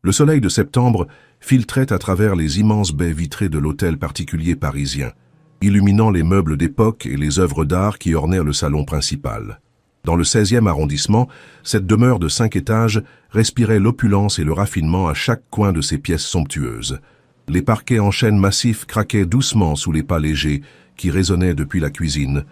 Le soleil de septembre filtrait à travers les immenses baies vitrées de l'hôtel particulier parisien, illuminant les meubles d'époque et les œuvres d'art qui ornaient le salon principal. Dans le 16e arrondissement, cette demeure de 5 étages respirait l'opulence et le raffinement à chaque coin de ses pièces somptueuses. Les parquets en chêne massif craquaient doucement sous les pas légers qui résonnaient depuis la cuisine,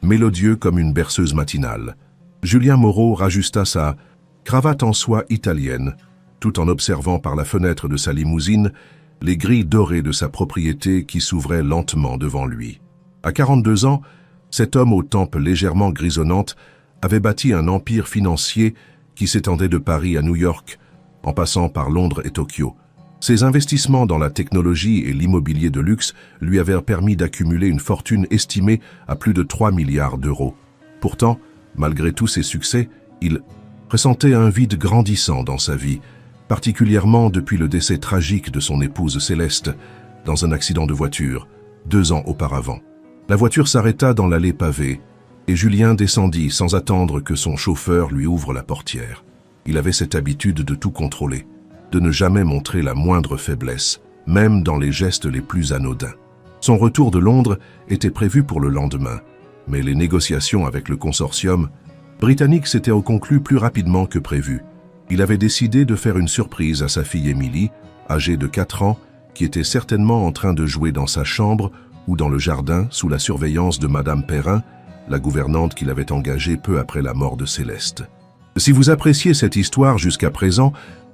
mélodieux comme une berceuse matinale. Julien Moreau rajusta sa cravate en soie italienne, tout en observant par la fenêtre de sa limousine les grilles dorées de sa propriété qui s'ouvraient lentement devant lui. À 42 ans, cet homme aux tempes légèrement grisonnantes avait bâti un empire financier qui s'étendait de Paris à New York, en passant par Londres et Tokyo. Ses investissements dans la technologie et l'immobilier de luxe lui avaient permis d'accumuler une fortune estimée à plus de 3 milliards d'euros. Pourtant, malgré tous ses succès, il ressentait un vide grandissant dans sa vie, particulièrement depuis le décès tragique de son épouse Céleste dans un accident de voiture, 2 ans auparavant. La voiture s'arrêta dans l'allée pavée et Julien descendit sans attendre que son chauffeur lui ouvre la portière. Il avait cette habitude de tout contrôler, de ne jamais montrer la moindre faiblesse, même dans les gestes les plus anodins. Son retour de Londres était prévu pour le lendemain, mais les négociations avec le consortium britannique s'étaient conclues plus rapidement que prévu. Il avait décidé de faire une surprise à sa fille Émilie, âgée de 4 ans, qui était certainement en train de jouer dans sa chambre ou dans le jardin sous la surveillance de Madame Perrin, la gouvernante qu'il avait engagée peu après la mort de Céleste. Si vous appréciez cette histoire jusqu'à présent,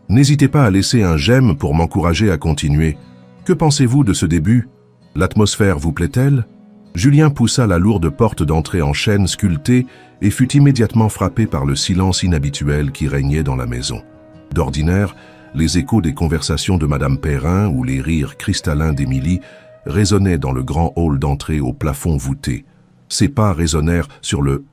n'hésitez pas à laisser un j'aime pour m'encourager à continuer. Que pensez-vous de ce début? L'atmosphère vous plaît-elle? Julien poussa la lourde porte d'entrée en chêne sculptée et fut immédiatement frappé par le silence inhabituel qui régnait dans la maison. D'ordinaire, les échos des conversations de Madame Perrin ou les rires cristallins d'Émilie résonnaient dans le grand hall d'entrée au plafond voûté. Ses pas résonnèrent sur le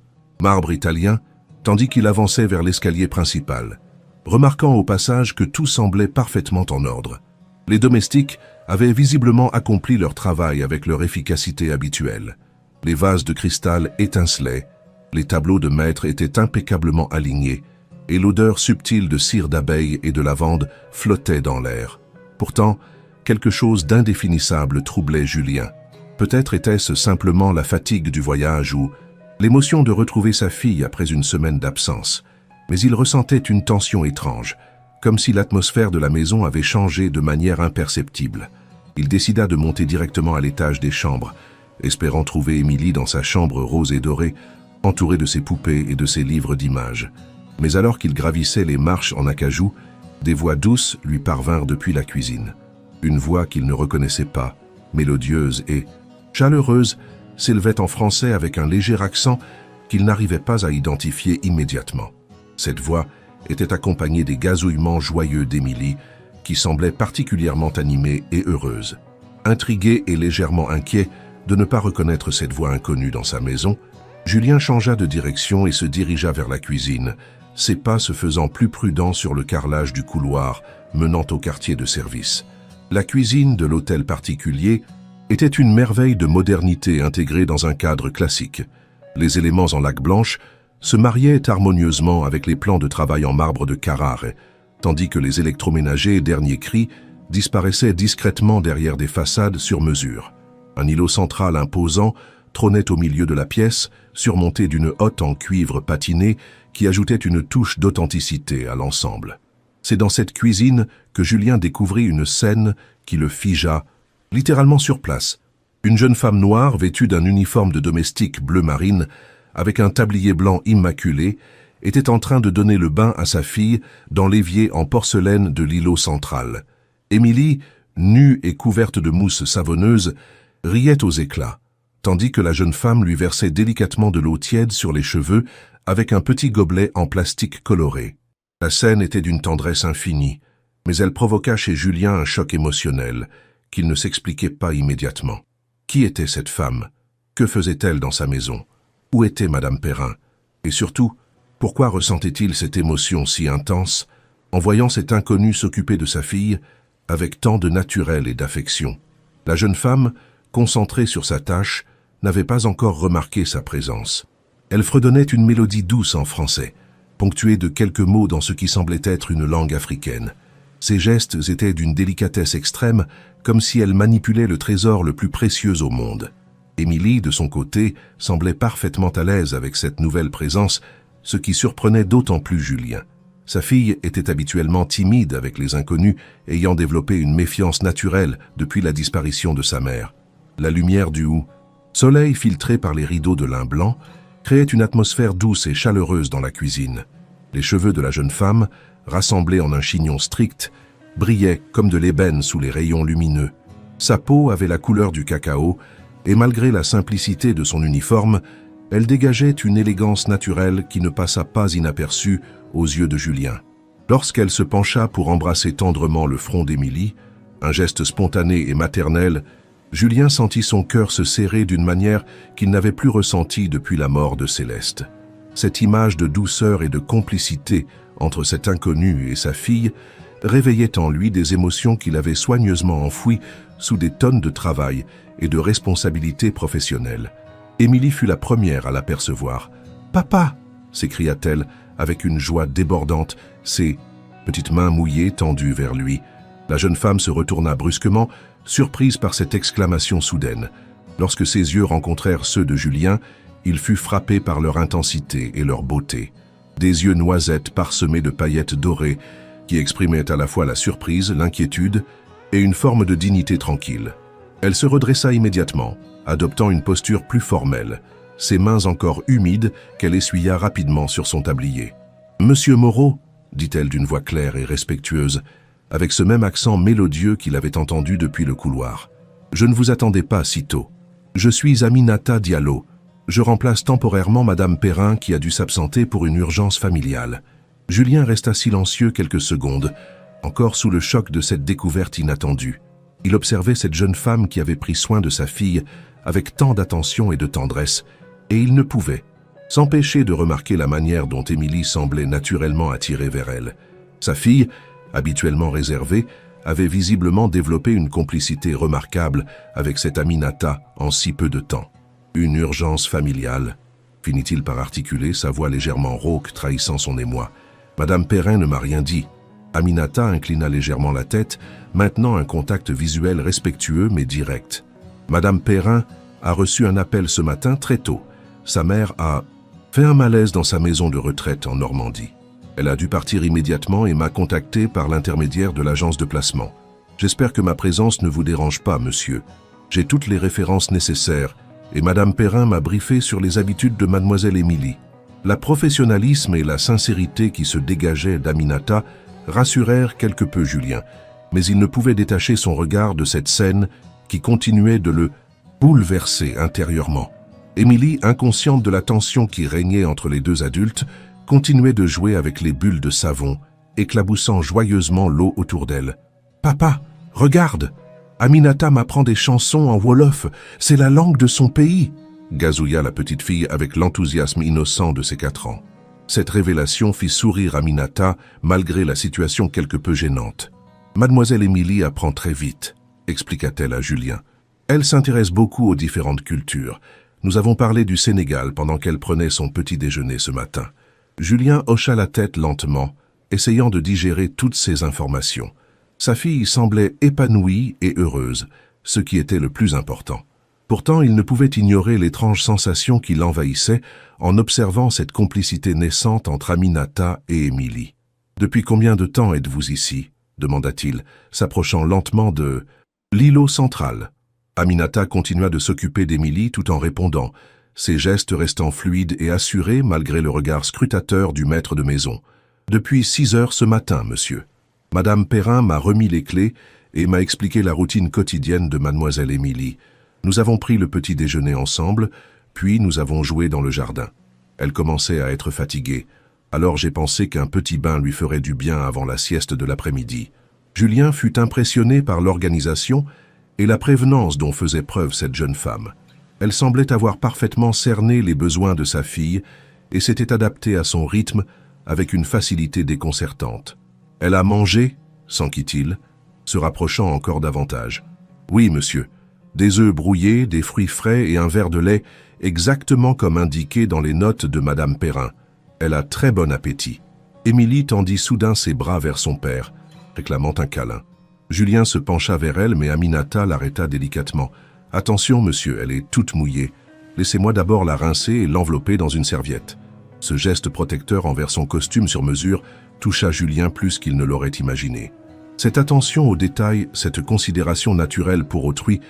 marbre italien, tandis qu'il avançait vers l'escalier principal, remarquant au passage que tout semblait parfaitement en ordre. Les domestiques avaient visiblement accompli leur travail avec leur efficacité habituelle. Les vases de cristal étincelaient, les tableaux de maître étaient impeccablement alignés, et l'odeur subtile de cire d'abeille et de lavande flottait dans l'air. Pourtant, quelque chose d'indéfinissable troublait Julien. Peut-être était-ce simplement la fatigue du voyage ou l'émotion de retrouver sa fille après une semaine d'absence. Mais il ressentait une tension étrange, comme si l'atmosphère de la maison avait changé de manière imperceptible. Il décida de monter directement à l'étage des chambres, espérant trouver Émilie dans sa chambre rose et dorée, entourée de ses poupées et de ses livres d'images. Mais alors qu'il gravissait les marches en acajou, des voix douces lui parvinrent depuis la cuisine. Une voix qu'il ne reconnaissait pas, mélodieuse et chaleureuse, s'élevait en français avec un léger accent qu'il n'arrivait pas à identifier immédiatement. Cette voix était accompagnée des gazouillements joyeux d'Émilie, qui semblait particulièrement animée et heureuse. Intrigué et légèrement inquiet de ne pas reconnaître cette voix inconnue dans sa maison, Julien changea de direction et se dirigea vers la cuisine, ses pas se faisant plus prudents sur le carrelage du couloir menant au quartier de service. La cuisine de l'hôtel particulier était une merveille de modernité intégrée dans un cadre classique. Les éléments en laque blanche se mariaient harmonieusement avec les plans de travail en marbre de Carrare, tandis que les électroménagers dernier cri disparaissaient discrètement derrière des façades sur mesure. Un îlot central imposant trônait au milieu de la pièce, surmonté d'une hotte en cuivre patiné qui ajoutait une touche d'authenticité à l'ensemble. C'est dans cette cuisine que Julien découvrit une scène qui le figea, littéralement sur place. Une jeune femme noire vêtue d'un uniforme de domestique bleu marine, avec un tablier blanc immaculé, était en train de donner le bain à sa fille dans l'évier en porcelaine de l'îlot central. Émilie, nue et couverte de mousse savonneuse, riait aux éclats, tandis que la jeune femme lui versait délicatement de l'eau tiède sur les cheveux avec un petit gobelet en plastique coloré. La scène était d'une tendresse infinie, mais elle provoqua chez Julien un choc émotionnel qu'il ne s'expliquait pas immédiatement. Qui était cette femme? Que faisait-elle dans sa maison? Où était Madame Perrin? Et surtout, pourquoi ressentait-il cette émotion si intense en voyant cet inconnu s'occuper de sa fille avec tant de naturel et d'affection? La jeune femme, concentrée sur sa tâche, n'avait pas encore remarqué sa présence. Elle fredonnait une mélodie douce en français, ponctuée de quelques mots dans ce qui semblait être une langue africaine. Ses gestes étaient d'une délicatesse extrême, comme si elle manipulait le trésor le plus précieux au monde. Émilie, de son côté, semblait parfaitement à l'aise avec cette nouvelle présence, ce qui surprenait d'autant plus Julien. Sa fille était habituellement timide avec les inconnus, ayant développé une méfiance naturelle depuis la disparition de sa mère. La lumière du soleil filtré par les rideaux de lin blanc créait une atmosphère douce et chaleureuse dans la cuisine. Les cheveux de la jeune femme, rassemblés en un chignon strict, brillaient comme de l'ébène sous les rayons lumineux. Sa peau avait la couleur du cacao, et malgré la simplicité de son uniforme, elle dégageait une élégance naturelle qui ne passa pas inaperçue aux yeux de Julien. Lorsqu'elle se pencha pour embrasser tendrement le front d'Émilie, un geste spontané et maternel, Julien sentit son cœur se serrer d'une manière qu'il n'avait plus ressentie depuis la mort de Céleste. Cette image de douceur et de complicité entre cet inconnu et sa fille réveillait en lui des émotions qu'il avait soigneusement enfouies sous des tonnes de travail et de responsabilités professionnelles. Émilie fut la première à l'apercevoir. « Papa !» s'écria-t-elle avec une joie débordante, ses petites mains mouillées tendues vers lui. La jeune femme se retourna brusquement, surprise par cette exclamation soudaine. Lorsque ses yeux rencontrèrent ceux de Julien, il fut frappé par leur intensité et leur beauté. Des yeux noisettes parsemés de paillettes dorées qui exprimaient à la fois la surprise, l'inquiétude et une forme de dignité tranquille. Elle se redressa immédiatement, adoptant une posture plus formelle, ses mains encore humides qu'elle essuya rapidement sur son tablier. « Monsieur Moreau » dit-elle d'une voix claire et respectueuse, avec ce même accent mélodieux qu'il avait entendu depuis le couloir. « Je ne vous attendais pas si tôt. Je suis Aminata Diallo. Je remplace temporairement Madame Perrin qui a dû s'absenter pour une urgence familiale. » Julien resta silencieux quelques secondes, encore sous le choc de cette découverte inattendue. Il observait cette jeune femme qui avait pris soin de sa fille avec tant d'attention et de tendresse, et il ne pouvait s'empêcher de remarquer la manière dont Émilie semblait naturellement attirée vers elle. Sa fille, habituellement réservée, avait visiblement développé une complicité remarquable avec cette Aminata en si peu de temps. « Une urgence familiale », finit-il par articuler, sa voix légèrement rauque trahissant son émoi. « Madame Perrin ne m'a rien dit. » Aminata inclina légèrement la tête, maintenant un contact visuel respectueux mais direct. « Madame Perrin a reçu un appel ce matin très tôt. Sa mère a fait un malaise dans sa maison de retraite en Normandie. Elle a dû partir immédiatement et m'a contacté par l'intermédiaire de l'agence de placement. J'espère que ma présence ne vous dérange pas, monsieur. J'ai toutes les références nécessaires et Madame Perrin m'a briefé sur les habitudes de Mademoiselle Émilie. » La professionnalisme et la sincérité qui se dégageaient d'Aminata rassurèrent quelque peu Julien, mais il ne pouvait détacher son regard de cette scène qui continuait de le bouleverser intérieurement. Émilie, inconsciente de la tension qui régnait entre les deux adultes, continuait de jouer avec les bulles de savon, éclaboussant joyeusement l'eau autour d'elle. « Papa, regarde! Aminata m'apprend des chansons en wolof, c'est la langue de son pays !» gazouilla la petite fille avec l'enthousiasme innocent de ses 4 ans. Cette révélation fit sourire Aminata, malgré la situation quelque peu gênante. « Mademoiselle Émilie apprend très vite », expliqua-t-elle à Julien. « Elle s'intéresse beaucoup aux différentes cultures. Nous avons parlé du Sénégal pendant qu'elle prenait son petit déjeuner ce matin. » Julien hocha la tête lentement, essayant de digérer toutes ces informations. Sa fille semblait épanouie et heureuse, ce qui était le plus important. Pourtant, il ne pouvait ignorer l'étrange sensation qui l'envahissait en observant cette complicité naissante entre Aminata et Émilie. « Depuis combien de temps êtes-vous ici ?» demanda-t-il, s'approchant lentement de l'îlot central. Aminata continua de s'occuper d'Émilie tout en répondant, ses gestes restant fluides et assurés malgré le regard scrutateur du maître de maison. « Depuis 6 heures ce matin, monsieur. Madame Perrin m'a remis les clés et m'a expliqué la routine quotidienne de Mademoiselle Émilie. Nous avons pris le petit déjeuner ensemble, puis nous avons joué dans le jardin. Elle commençait à être fatiguée, alors j'ai pensé qu'un petit bain lui ferait du bien avant la sieste de l'après-midi. » Julien fut impressionné par l'organisation et la prévenance dont faisait preuve cette jeune femme. Elle semblait avoir parfaitement cerné les besoins de sa fille et s'était adaptée à son rythme avec une facilité déconcertante. « Elle a mangé ?» s'enquit-il, se rapprochant encore davantage. « Oui, monsieur. Des œufs brouillés, des fruits frais et un verre de lait, exactement comme indiqué dans les notes de Madame Perrin. Elle a très bon appétit. » Émilie tendit soudain ses bras vers son père, réclamant un câlin. Julien se pencha vers elle, mais Aminata l'arrêta délicatement. « Attention, monsieur, elle est toute mouillée. Laissez-moi d'abord la rincer et l'envelopper dans une serviette. » Ce geste protecteur envers son costume sur mesure toucha Julien plus qu'il ne l'aurait imaginé. Cette attention aux détails, cette considération naturelle pour autrui,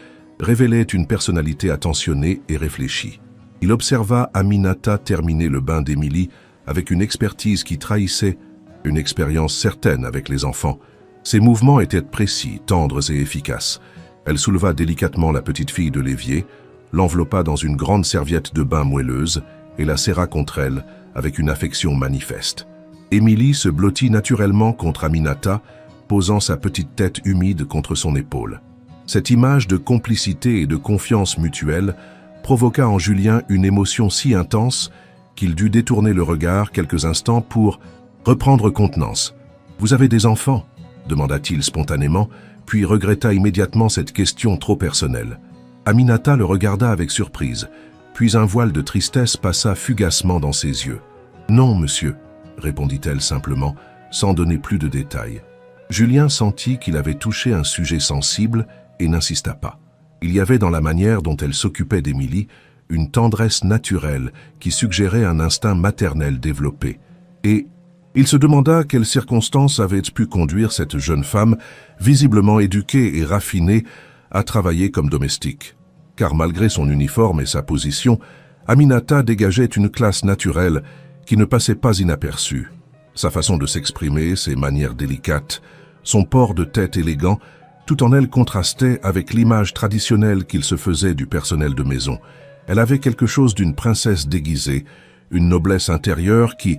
révélait une personnalité attentionnée et réfléchie. Il observa Aminata terminer le bain d'Émilie avec une expertise qui trahissait une expérience certaine avec les enfants. Ses mouvements étaient précis, tendres et efficaces. Elle souleva délicatement la petite fille de l'évier, l'enveloppa dans une grande serviette de bain moelleuse et la serra contre elle avec une affection manifeste. Émilie se blottit naturellement contre Aminata, posant sa petite tête humide contre son épaule. Cette image de complicité et de confiance mutuelle provoqua en Julien une émotion si intense qu'il dut détourner le regard quelques instants pour reprendre contenance. « Vous avez des enfants ?» demanda-t-il spontanément, puis regretta immédiatement cette question trop personnelle. Aminata le regarda avec surprise, puis un voile de tristesse passa fugacement dans ses yeux. « Non, monsieur », répondit-elle simplement, sans donner plus de détails. Julien sentit qu'il avait touché un sujet sensible et n'insista pas. Il y avait dans la manière dont elle s'occupait d'Émilie une tendresse naturelle qui suggérait un instinct maternel développé. Et il se demanda quelles circonstances avaient pu conduire cette jeune femme, visiblement éduquée et raffinée, à travailler comme domestique. Car malgré son uniforme et sa position, Aminata dégageait une classe naturelle qui ne passait pas inaperçue. Sa façon de s'exprimer, ses manières délicates, son port de tête élégant, tout en elle contrastait avec l'image traditionnelle qu'il se faisait du personnel de maison. Elle avait quelque chose d'une princesse déguisée, une noblesse intérieure qui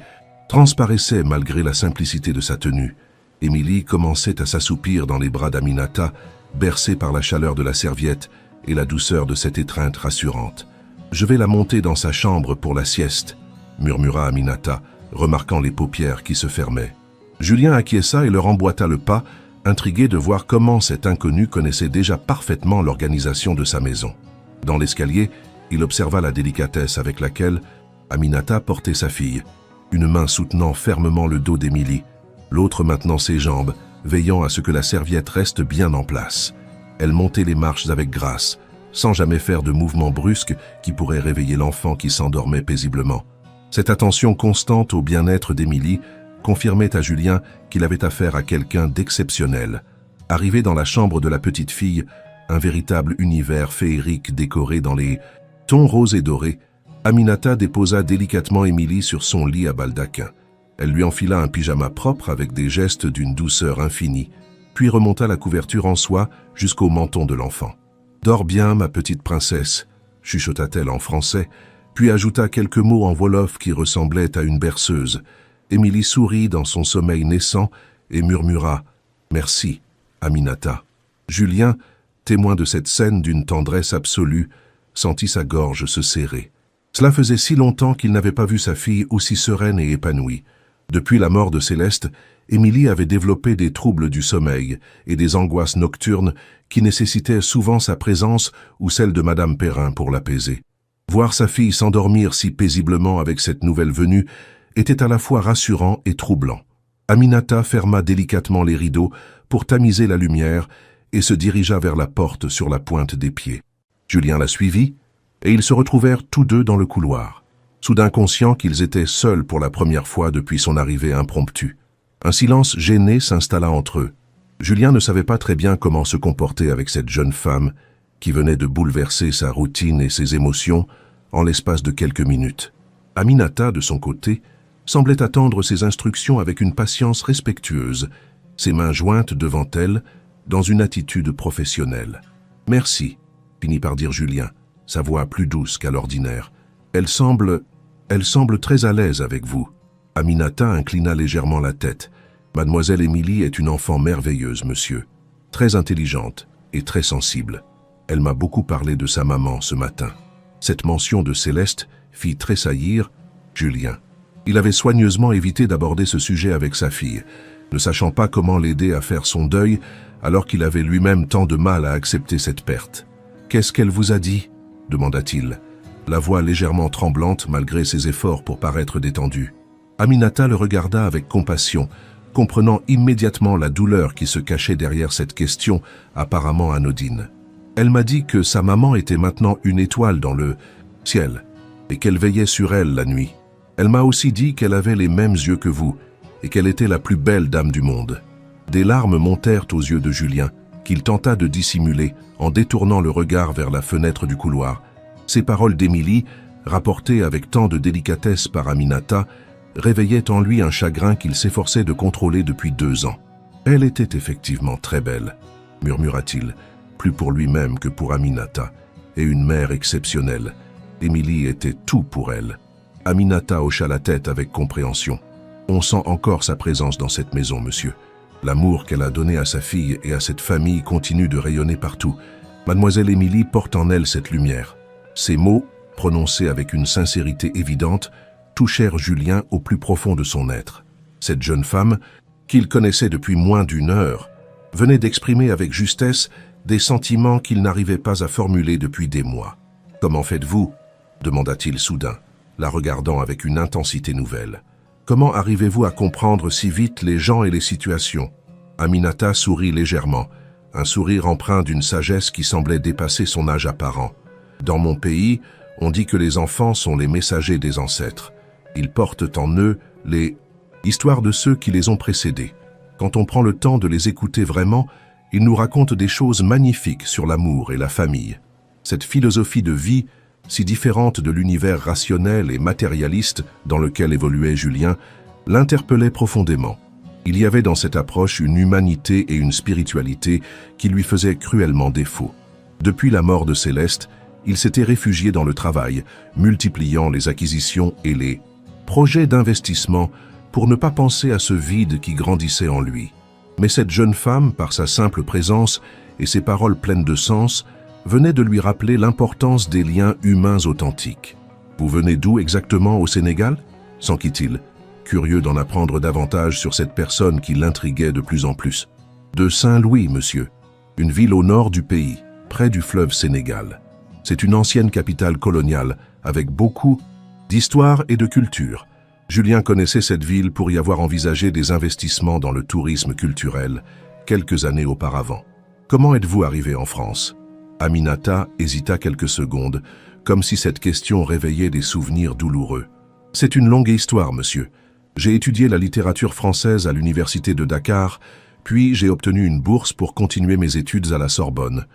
transparaissait malgré la simplicité de sa tenue. Émilie commençait à s'assoupir dans les bras d'Aminata, bercée par la chaleur de la serviette et la douceur de cette étreinte rassurante. « Je vais la monter dans sa chambre pour la sieste », murmura Aminata, remarquant les paupières qui se fermaient. Julien acquiesça et leur emboîta le pas, intrigué de voir comment cet inconnu connaissait déjà parfaitement l'organisation de sa maison. Dans l'escalier, il observa la délicatesse avec laquelle Aminata portait sa fille, une main soutenant fermement le dos d'Émilie, l'autre maintenant ses jambes, veillant à ce que la serviette reste bien en place. Elle montait les marches avec grâce, sans jamais faire de mouvements brusques qui pourraient réveiller l'enfant qui s'endormait paisiblement. Cette attention constante au bien-être d'Émilie confirmait à Julien qu'il avait affaire à quelqu'un d'exceptionnel. Arrivé dans la chambre de la petite fille, un véritable univers féerique décoré dans les tons roses et dorés, Aminata déposa délicatement Émilie sur son lit à baldaquin. Elle lui enfila un pyjama propre avec des gestes d'une douceur infinie, puis remonta la couverture en soie jusqu'au menton de l'enfant. « Dors bien, ma petite princesse », chuchota-t-elle en français, puis ajouta quelques mots en wolof qui ressemblaient à une berceuse. Émilie sourit dans son sommeil naissant et murmura « Merci, Aminata ». Julien, témoin de cette scène d'une tendresse absolue, sentit sa gorge se serrer. Cela faisait si longtemps qu'il n'avait pas vu sa fille aussi sereine et épanouie. Depuis la mort de Céleste, Émilie avait développé des troubles du sommeil et des angoisses nocturnes qui nécessitaient souvent sa présence ou celle de Madame Perrin pour l'apaiser. Voir sa fille s'endormir si paisiblement avec cette nouvelle venue était à la fois rassurant et troublant. Aminata ferma délicatement les rideaux pour tamiser la lumière et se dirigea vers la porte sur la pointe des pieds. Julien la suivit et ils se retrouvèrent tous deux dans le couloir, soudain conscients qu'ils étaient seuls pour la première fois depuis son arrivée impromptue. Un silence gêné s'installa entre eux. Julien ne savait pas très bien comment se comporter avec cette jeune femme qui venait de bouleverser sa routine et ses émotions en l'espace de quelques minutes. Aminata, de son côté, semblait attendre ses instructions avec une patience respectueuse, ses mains jointes devant elle, dans une attitude professionnelle. « Merci », finit par dire Julien, sa voix plus douce qu'à l'ordinaire. « Elle semble très à l'aise avec vous. » Aminata inclina légèrement la tête. « Mademoiselle Émilie est une enfant merveilleuse, monsieur. Très intelligente et très sensible. Elle m'a beaucoup parlé de sa maman ce matin. » Cette mention de Céleste fit tressaillir Julien. Il avait soigneusement évité d'aborder ce sujet avec sa fille, ne sachant pas comment l'aider à faire son deuil alors qu'il avait lui-même tant de mal à accepter cette perte. « Qu'est-ce qu'elle vous a dit ?» demanda-t-il, la voix légèrement tremblante malgré ses efforts pour paraître détendu. Aminata le regarda avec compassion, comprenant immédiatement la douleur qui se cachait derrière cette question apparemment anodine. Elle m'a dit que sa maman était maintenant une étoile dans le ciel et qu'elle veillait sur elle la nuit. Elle m'a aussi dit qu'elle avait les mêmes yeux que vous et qu'elle était la plus belle dame du monde. Des larmes montèrent aux yeux de Julien, qu'il tenta de dissimuler en détournant le regard vers la fenêtre du couloir. Ces paroles d'Émilie, rapportées avec tant de délicatesse par Aminata, réveillaient en lui un chagrin qu'il s'efforçait de contrôler depuis 2 ans. « Elle était effectivement très belle », murmura-t-il, plus pour lui-même que pour Aminata, et une mère exceptionnelle. Émilie était tout pour elle. Aminata hocha la tête avec compréhension. « On sent encore sa présence dans cette maison, monsieur. L'amour qu'elle a donné à sa fille et à cette famille continue de rayonner partout. Mademoiselle Émilie porte en elle cette lumière. » Ces mots, prononcés avec une sincérité évidente, touchèrent Julien au plus profond de son être. Cette jeune femme, qu'il connaissait depuis moins d'1 heure, venait d'exprimer avec justesse des sentiments qu'il n'arrivait pas à formuler depuis des mois. « Comment faites-vous » demanda-t-il soudain, la regardant avec une intensité nouvelle. « Comment arrivez-vous à comprendre si vite les gens et les situations ?» Aminata sourit légèrement, un sourire empreint d'une sagesse qui semblait dépasser son âge apparent. « Dans mon pays, on dit que les enfants sont les messagers des ancêtres. Ils portent en eux les histoires de ceux qui les ont précédés. Quand on prend le temps de les écouter vraiment, ils nous racontent des choses magnifiques sur l'amour et la famille. » Cette philosophie de vie, si différente de l'univers rationnel et matérialiste dans lequel évoluait Julien, l'interpellait profondément. Il y avait dans cette approche une humanité et une spiritualité qui lui faisaient cruellement défaut. Depuis la mort de Céleste, il s'était réfugié dans le travail, multipliant les acquisitions et les projets d'investissement pour ne pas penser à ce vide qui grandissait en lui. Mais cette jeune femme, par sa simple présence et ses paroles pleines de sens, venait de lui rappeler l'importance des liens humains authentiques. « Vous venez d'où exactement au Sénégal ?» s'enquit-il, curieux d'en apprendre davantage sur cette personne qui l'intriguait de plus en plus. « De Saint-Louis, monsieur, une ville au nord du pays, près du fleuve Sénégal. C'est une ancienne capitale coloniale, avec beaucoup d'histoire et de culture. » Julien connaissait cette ville pour y avoir envisagé des investissements dans le tourisme culturel quelques années auparavant. « Comment êtes-vous arrivé en France ?» Aminata hésita quelques secondes, comme si cette question réveillait des souvenirs douloureux. « C'est une longue histoire, monsieur. J'ai étudié la littérature française à l'université de Dakar, puis j'ai obtenu une bourse pour continuer mes études à la Sorbonne.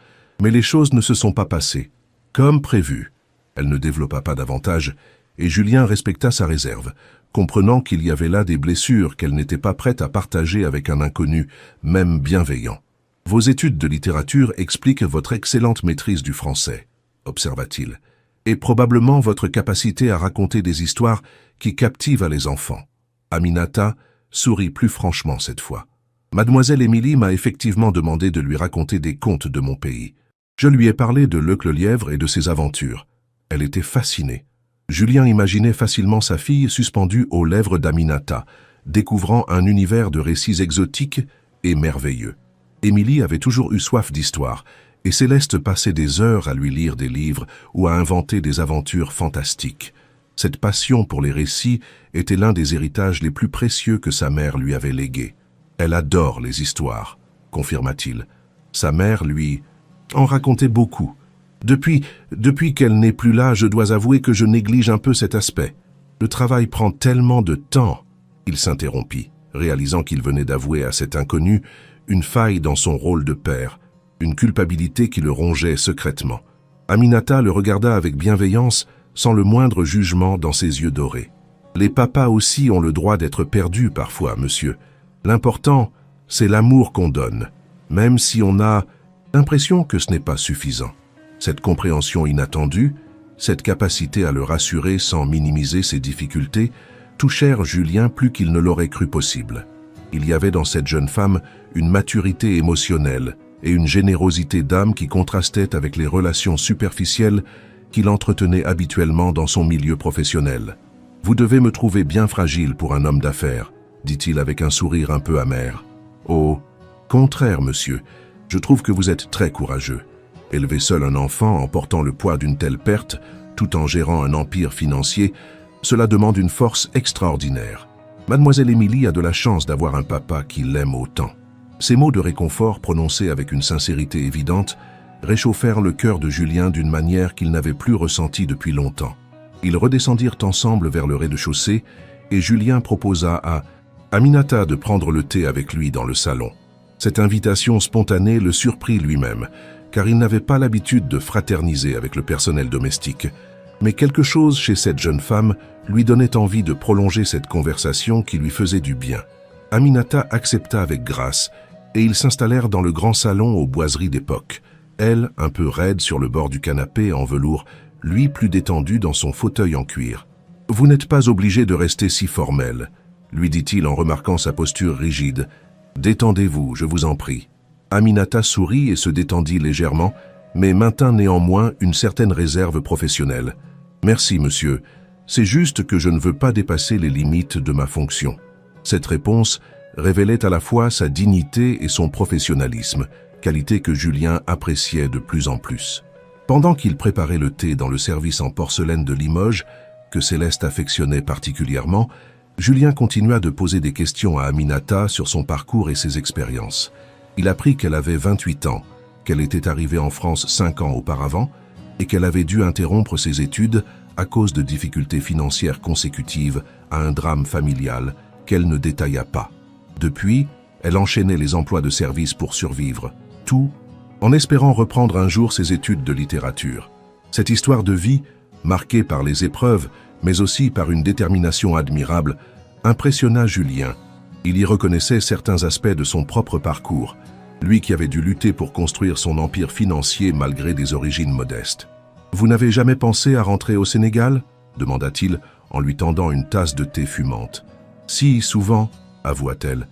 Mais les choses ne se sont pas passées comme prévu. » Elle ne développa pas davantage, et Julien respecta sa réserve, comprenant qu'il y avait là des blessures qu'elle n'était pas prête à partager avec un inconnu, même bienveillant. « Vos études de littérature expliquent votre excellente maîtrise du français, » observa-t-il, « et probablement votre capacité à raconter des histoires qui captivent les enfants. » Aminata sourit plus franchement cette fois. « Mademoiselle Émilie m'a effectivement demandé de lui raconter des contes de mon pays. Je lui ai parlé de Leuc le lièvre et de ses aventures. Elle était fascinée. » Julien imaginait facilement sa fille suspendue aux lèvres d'Aminata, découvrant un univers de récits exotiques et merveilleux. Émilie avait toujours eu soif d'histoire, et Céleste passait des heures à lui lire des livres ou à inventer des aventures fantastiques. Cette passion pour les récits était l'un des héritages les plus précieux que sa mère lui avait légués. « Elle adore les histoires », confirma-t-il. Sa mère lui en racontait beaucoup. Depuis qu'elle n'est plus là, je dois avouer que je néglige un peu cet aspect. Le travail prend tellement de temps. » Il s'interrompit, réalisant qu'il venait d'avouer à cet inconnu une faille dans son rôle de père, une culpabilité qui le rongeait secrètement. Aminata le regarda avec bienveillance, sans le moindre jugement dans ses yeux dorés. « Les papas aussi ont le droit d'être perdus parfois, monsieur. L'important, c'est l'amour qu'on donne, même si on a l'impression que ce n'est pas suffisant. » Cette compréhension inattendue, cette capacité à le rassurer sans minimiser ses difficultés, touchèrent Julien plus qu'il ne l'aurait cru possible. Il y avait dans cette jeune femme une maturité émotionnelle et une générosité d'âme qui contrastaient avec les relations superficielles qu'il entretenait habituellement dans son milieu professionnel. « Vous devez me trouver bien fragile pour un homme d'affaires, » dit-il avec un sourire un peu amer. « Au contraire, monsieur, je trouve que vous êtes très courageux. Élever seul un enfant en portant le poids d'une telle perte, tout en gérant un empire financier, cela demande une force extraordinaire. Mademoiselle Émilie a de la chance d'avoir un papa qui l'aime autant. » Ces mots de réconfort, prononcés avec une sincérité évidente, réchauffèrent le cœur de Julien d'une manière qu'il n'avait plus ressentie depuis longtemps. Ils redescendirent ensemble vers le rez-de-chaussée et Julien proposa à Aminata de prendre le thé avec lui dans le salon. Cette invitation spontanée le surprit lui-même, car il n'avait pas l'habitude de fraterniser avec le personnel domestique. Mais quelque chose chez cette jeune femme lui donnait envie de prolonger cette conversation qui lui faisait du bien. Aminata accepta avec grâce et ils s'installèrent dans le grand salon aux boiseries d'époque. Elle, un peu raide sur le bord du canapé en velours, lui plus détendu dans son fauteuil en cuir. « Vous n'êtes pas obligé de rester si formel », lui dit-il en remarquant sa posture rigide. « Détendez-vous, je vous en prie. » Aminata sourit et se détendit légèrement, mais maintint néanmoins une certaine réserve professionnelle. « Merci, monsieur. C'est juste que je ne veux pas dépasser les limites de ma fonction. » Cette réponse révélait à la fois sa dignité et son professionnalisme, qualité que Julien appréciait de plus en plus. Pendant qu'il préparait le thé dans le service en porcelaine de Limoges, que Céleste affectionnait particulièrement, Julien continua de poser des questions à Aminata sur son parcours et ses expériences. Il apprit qu'elle avait 28 ans, qu'elle était arrivée en France 5 ans auparavant et qu'elle avait dû interrompre ses études à cause de difficultés financières consécutives à un drame familial qu'elle ne détailla pas. Depuis, elle enchaînait les emplois de service pour survivre, tout en espérant reprendre un jour ses études de littérature. Cette histoire de vie, marquée par les épreuves, mais aussi par une détermination admirable, impressionna Julien. Il y reconnaissait certains aspects de son propre parcours, lui qui avait dû lutter pour construire son empire financier malgré des origines modestes. « Vous n'avez jamais pensé à rentrer au Sénégal ?» demanda-t-il en lui tendant une tasse de thé fumante. « Si, souvent, avoua-t-elle,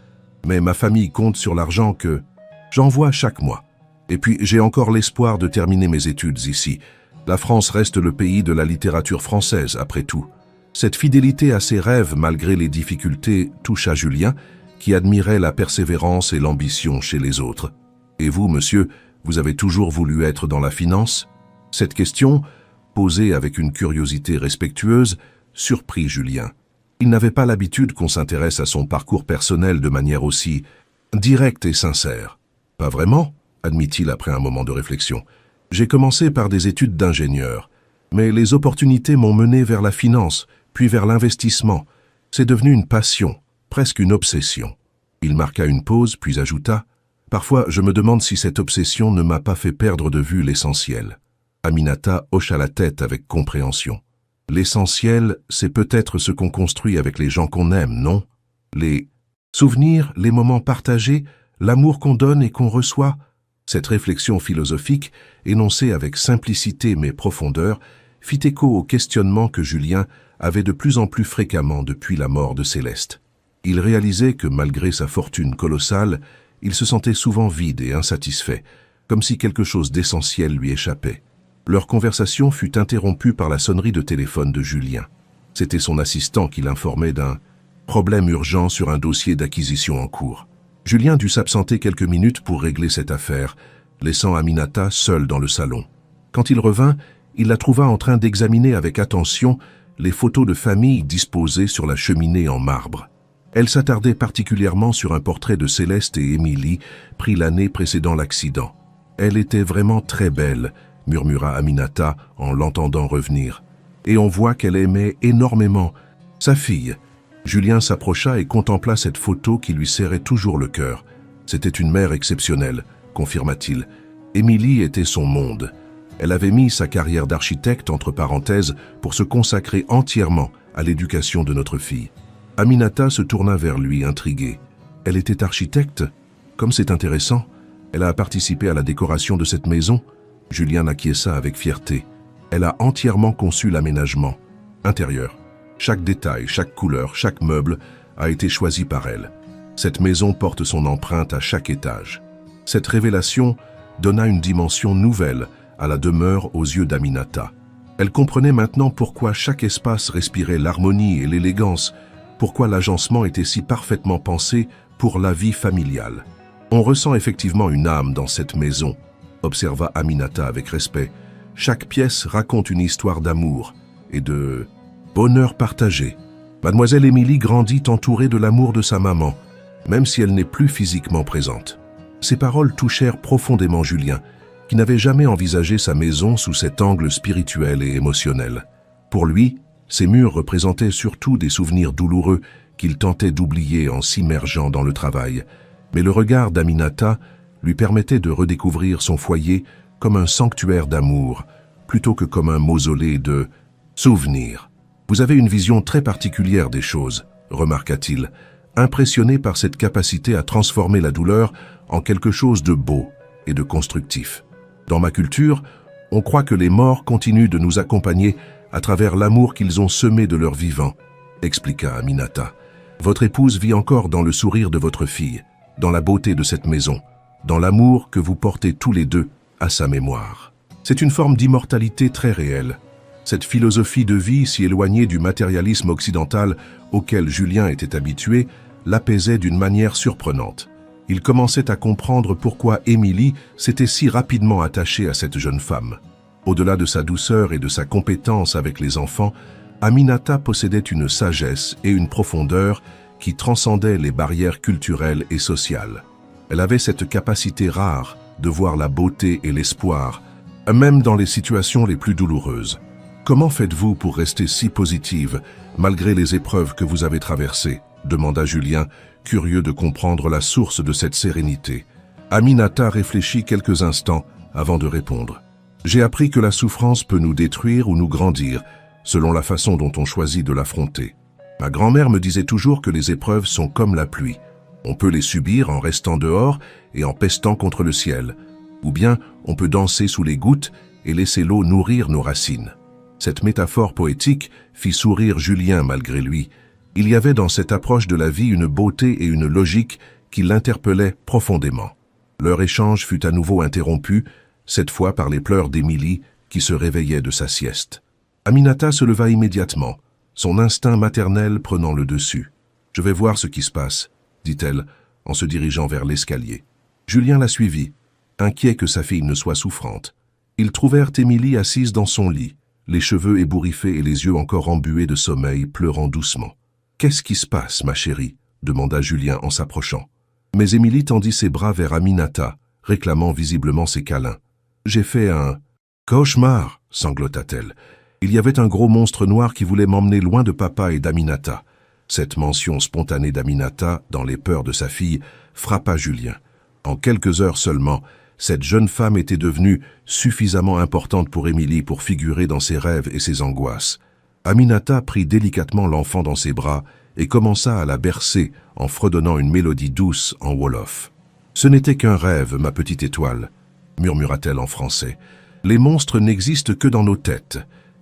mais ma famille compte sur l'argent que j'envoie chaque mois. Et puis j'ai encore l'espoir de terminer mes études ici. La France reste le pays de la littérature française, après tout. » Cette fidélité à ses rêves, malgré les difficultés, toucha Julien, qui admirait la persévérance et l'ambition chez les autres. « Et vous, monsieur, vous avez toujours voulu être dans la finance ?» Cette question, posée avec une curiosité respectueuse, surprit Julien. Il n'avait pas l'habitude qu'on s'intéresse à son parcours personnel de manière aussi directe et sincère. « Pas vraiment ?» admit-il après un moment de réflexion. « J'ai commencé par des études d'ingénieur, mais les opportunités m'ont mené vers la finance, puis vers l'investissement. C'est devenu une passion, presque une obsession. » Il marqua une pause, puis ajouta « Parfois, je me demande si cette obsession ne m'a pas fait perdre de vue l'essentiel. » Aminata hocha la tête avec compréhension. « L'essentiel, c'est peut-être ce qu'on construit avec les gens qu'on aime, non? Les souvenirs, les moments partagés, l'amour qu'on donne et qu'on reçoit. » Cette réflexion philosophique, énoncée avec simplicité mais profondeur, fit écho au questionnement que Julien avait de plus en plus fréquemment depuis la mort de Céleste. Il réalisait que malgré sa fortune colossale, il se sentait souvent vide et insatisfait, comme si quelque chose d'essentiel lui échappait. Leur conversation fut interrompue par la sonnerie de téléphone de Julien. C'était son assistant qui l'informait d'un problème urgent sur un dossier d'acquisition en cours. Julien dut s'absenter quelques minutes pour régler cette affaire, laissant Aminata seule dans le salon. Quand il revint, il la trouva en train d'examiner avec attention les photos de famille disposées sur la cheminée en marbre. Elle s'attardait particulièrement sur un portrait de Céleste et Émilie, pris l'année précédant l'accident. « Elle était vraiment très belle », murmura Aminata en l'entendant revenir. « Et on voit qu'elle aimait énormément sa fille. » Julien s'approcha et contempla cette photo qui lui serrait toujours le cœur. C'était une mère exceptionnelle, confirma-t-il. Émilie était son monde. Elle avait mis sa carrière d'architecte entre parenthèses pour se consacrer entièrement à l'éducation de notre fille. Aminata se tourna vers lui, intriguée. Elle était architecte? Comme c'est intéressant. Elle a participé à la décoration de cette maison. Julien acquiesça avec fierté. Elle a entièrement conçu l'aménagement. Intérieur. Chaque détail, chaque couleur, chaque meuble a été choisi par elle. Cette maison porte son empreinte à chaque étage. Cette révélation donna une dimension nouvelle à la demeure aux yeux d'Aminata. Elle comprenait maintenant pourquoi chaque espace respirait l'harmonie et l'élégance, pourquoi l'agencement était si parfaitement pensé pour la vie familiale. « On ressent effectivement une âme dans cette maison », observa Aminata avec respect. « Chaque pièce raconte une histoire d'amour et de bonheur partagé. » Mademoiselle Émilie grandit entourée de l'amour de sa maman, même si elle n'est plus physiquement présente. Ces paroles touchèrent profondément Julien, qui n'avait jamais envisagé sa maison sous cet angle spirituel et émotionnel. Pour lui, ces murs représentaient surtout des souvenirs douloureux qu'il tentait d'oublier en s'immergeant dans le travail. Mais le regard d'Aminata lui permettait de redécouvrir son foyer comme un sanctuaire d'amour, plutôt que comme un mausolée de souvenirs. « Vous avez une vision très particulière des choses », remarqua-t-il, impressionné par cette capacité à transformer la douleur en quelque chose de beau et de constructif. « Dans ma culture, on croit que les morts continuent de nous accompagner à travers l'amour qu'ils ont semé de leur vivant, expliqua Aminata. Votre épouse vit encore dans le sourire de votre fille, dans la beauté de cette maison, dans l'amour que vous portez tous les deux à sa mémoire. C'est une forme d'immortalité très réelle. Cette philosophie de vie si éloignée du matérialisme occidental auquel Julien était habitué l'apaisait d'une manière surprenante. Il commençait à comprendre pourquoi Émilie s'était si rapidement attachée à cette jeune femme. Au-delà de sa douceur et de sa compétence avec les enfants, Aminata possédait une sagesse et une profondeur qui transcendaient les barrières culturelles et sociales. Elle avait cette capacité rare de voir la beauté et l'espoir, même dans les situations les plus douloureuses. Comment faites-vous pour rester si positive, malgré les épreuves que vous avez traversées ? Demanda Julien, curieux de comprendre la source de cette sérénité. Aminata réfléchit quelques instants avant de répondre. J'ai appris que la souffrance peut nous détruire ou nous grandir, selon la façon dont on choisit de l'affronter. Ma grand-mère me disait toujours que les épreuves sont comme la pluie. On peut les subir en restant dehors et en pestant contre le ciel. Ou bien on peut danser sous les gouttes et laisser l'eau nourrir nos racines. Cette métaphore poétique fit sourire Julien malgré lui. Il y avait dans cette approche de la vie une beauté et une logique qui l'interpellaient profondément. Leur échange fut à nouveau interrompu, cette fois par les pleurs d'Émilie qui se réveillait de sa sieste. Aminata se leva immédiatement, son instinct maternel prenant le dessus. « Je vais voir ce qui se passe », dit-elle en se dirigeant vers l'escalier. Julien la suivit, inquiet que sa fille ne soit souffrante. Ils trouvèrent Émilie assise dans son lit, les cheveux ébouriffés et les yeux encore embués de sommeil, pleurant doucement. « Qu'est-ce qui se passe, ma chérie ?» demanda Julien en s'approchant. Mais Émilie tendit ses bras vers Aminata, réclamant visiblement ses câlins. « J'ai fait un cauchemar !» sanglota-t-elle. « Il y avait un gros monstre noir qui voulait m'emmener loin de papa et d'Aminata. » Cette mention spontanée d'Aminata, dans les peurs de sa fille, frappa Julien. En quelques heures seulement, cette jeune femme était devenue suffisamment importante pour Émilie pour figurer dans ses rêves et ses angoisses. Aminata prit délicatement l'enfant dans ses bras et commença à la bercer en fredonnant une mélodie douce en wolof. « Ce n'était qu'un rêve, ma petite étoile », murmura-t-elle en français. « Les monstres n'existent que dans nos têtes,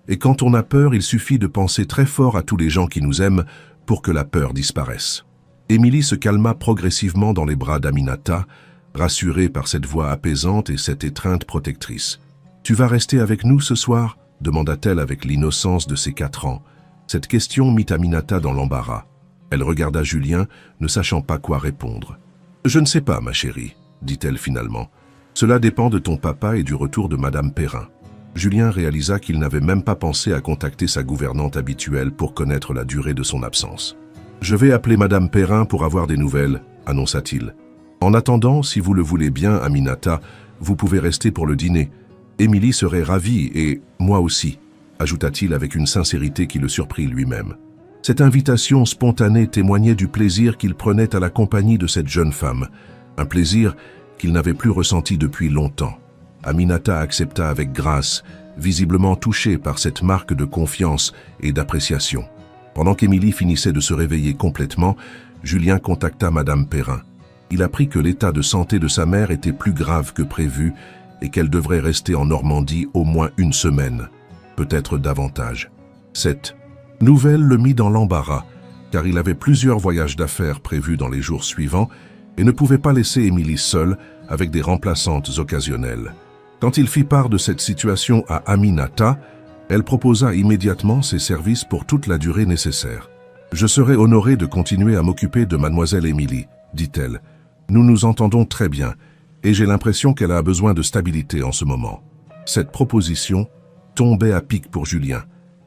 et quand on a peur, il suffit de penser très fort à tous les gens qui nous aiment pour que la peur disparaisse. » Émilie se calma progressivement dans les bras d'Aminata, rassurée par cette voix apaisante et cette étreinte protectrice. « Tu vas rester avec nous ce soir ?» demanda-t-elle avec l'innocence de ses 4 ans. Cette question mit Aminata dans l'embarras. Elle regarda Julien, ne sachant pas quoi répondre. « Je ne sais pas, ma chérie, » dit-elle finalement. « Cela dépend de ton papa et du retour de Madame Perrin. » Julien réalisa qu'il n'avait même pas pensé à contacter sa gouvernante habituelle pour connaître la durée de son absence. « Je vais appeler Madame Perrin pour avoir des nouvelles, » annonça-t-il. « En attendant, si vous le voulez bien, Aminata, vous pouvez rester pour le dîner. Émilie serait ravie et moi aussi, » ajouta-t-il avec une sincérité qui le surprit lui-même. Cette invitation spontanée témoignait du plaisir qu'il prenait à la compagnie de cette jeune femme, un plaisir qu'il n'avait plus ressenti depuis longtemps. Aminata accepta avec grâce, visiblement touchée par cette marque de confiance et d'appréciation. Pendant qu'Émilie finissait de se réveiller complètement, Julien contacta Madame Perrin. Il apprit que l'état de santé de sa mère était plus grave que prévu et qu'elle devrait rester en Normandie au moins 1 semaine, peut-être davantage. Cette nouvelle le mit dans l'embarras, car il avait plusieurs voyages d'affaires prévus dans les jours suivants et ne pouvait pas laisser Émilie seule avec des remplaçantes occasionnelles. Quand il fit part de cette situation à Aminata, elle proposa immédiatement ses services pour toute la durée nécessaire. « Je serai honorée de continuer à m'occuper de mademoiselle Émilie, » dit-elle. « Nous nous entendons très bien, et j'ai l'impression qu'elle a besoin de stabilité en ce moment. » Cette proposition tombait à pic pour Julien,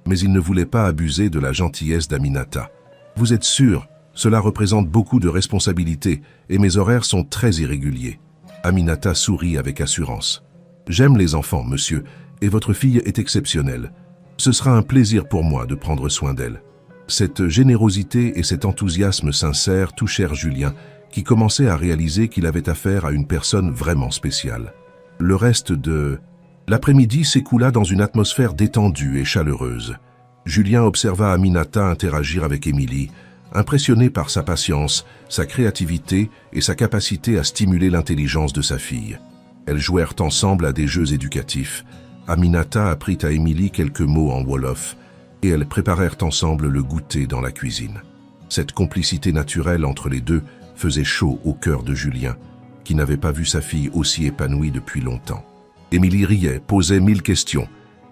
mais il ne voulait pas abuser de la gentillesse d'Aminata. Vous êtes sûr, cela représente beaucoup de responsabilités et mes horaires sont très irréguliers. Aminata sourit avec assurance. J'aime les enfants, monsieur, et votre fille est exceptionnelle. Ce sera un plaisir pour moi de prendre soin d'elle. Cette générosité et cet enthousiasme sincère touchèrent Julien, qui commençait à réaliser qu'il avait affaire à une personne vraiment spéciale. Le reste de l'après-midi s'écoula dans une atmosphère détendue et chaleureuse. Julien observa Aminata interagir avec Émilie, impressionné par sa patience, sa créativité et sa capacité à stimuler l'intelligence de sa fille. Elles jouèrent ensemble à des jeux éducatifs. Aminata apprit à Émilie quelques mots en wolof et elles préparèrent ensemble le goûter dans la cuisine. Cette complicité naturelle entre les deux faisait chaud au cœur de Julien, qui n'avait pas vu sa fille aussi épanouie depuis longtemps. Émilie riait, posait 1000 questions,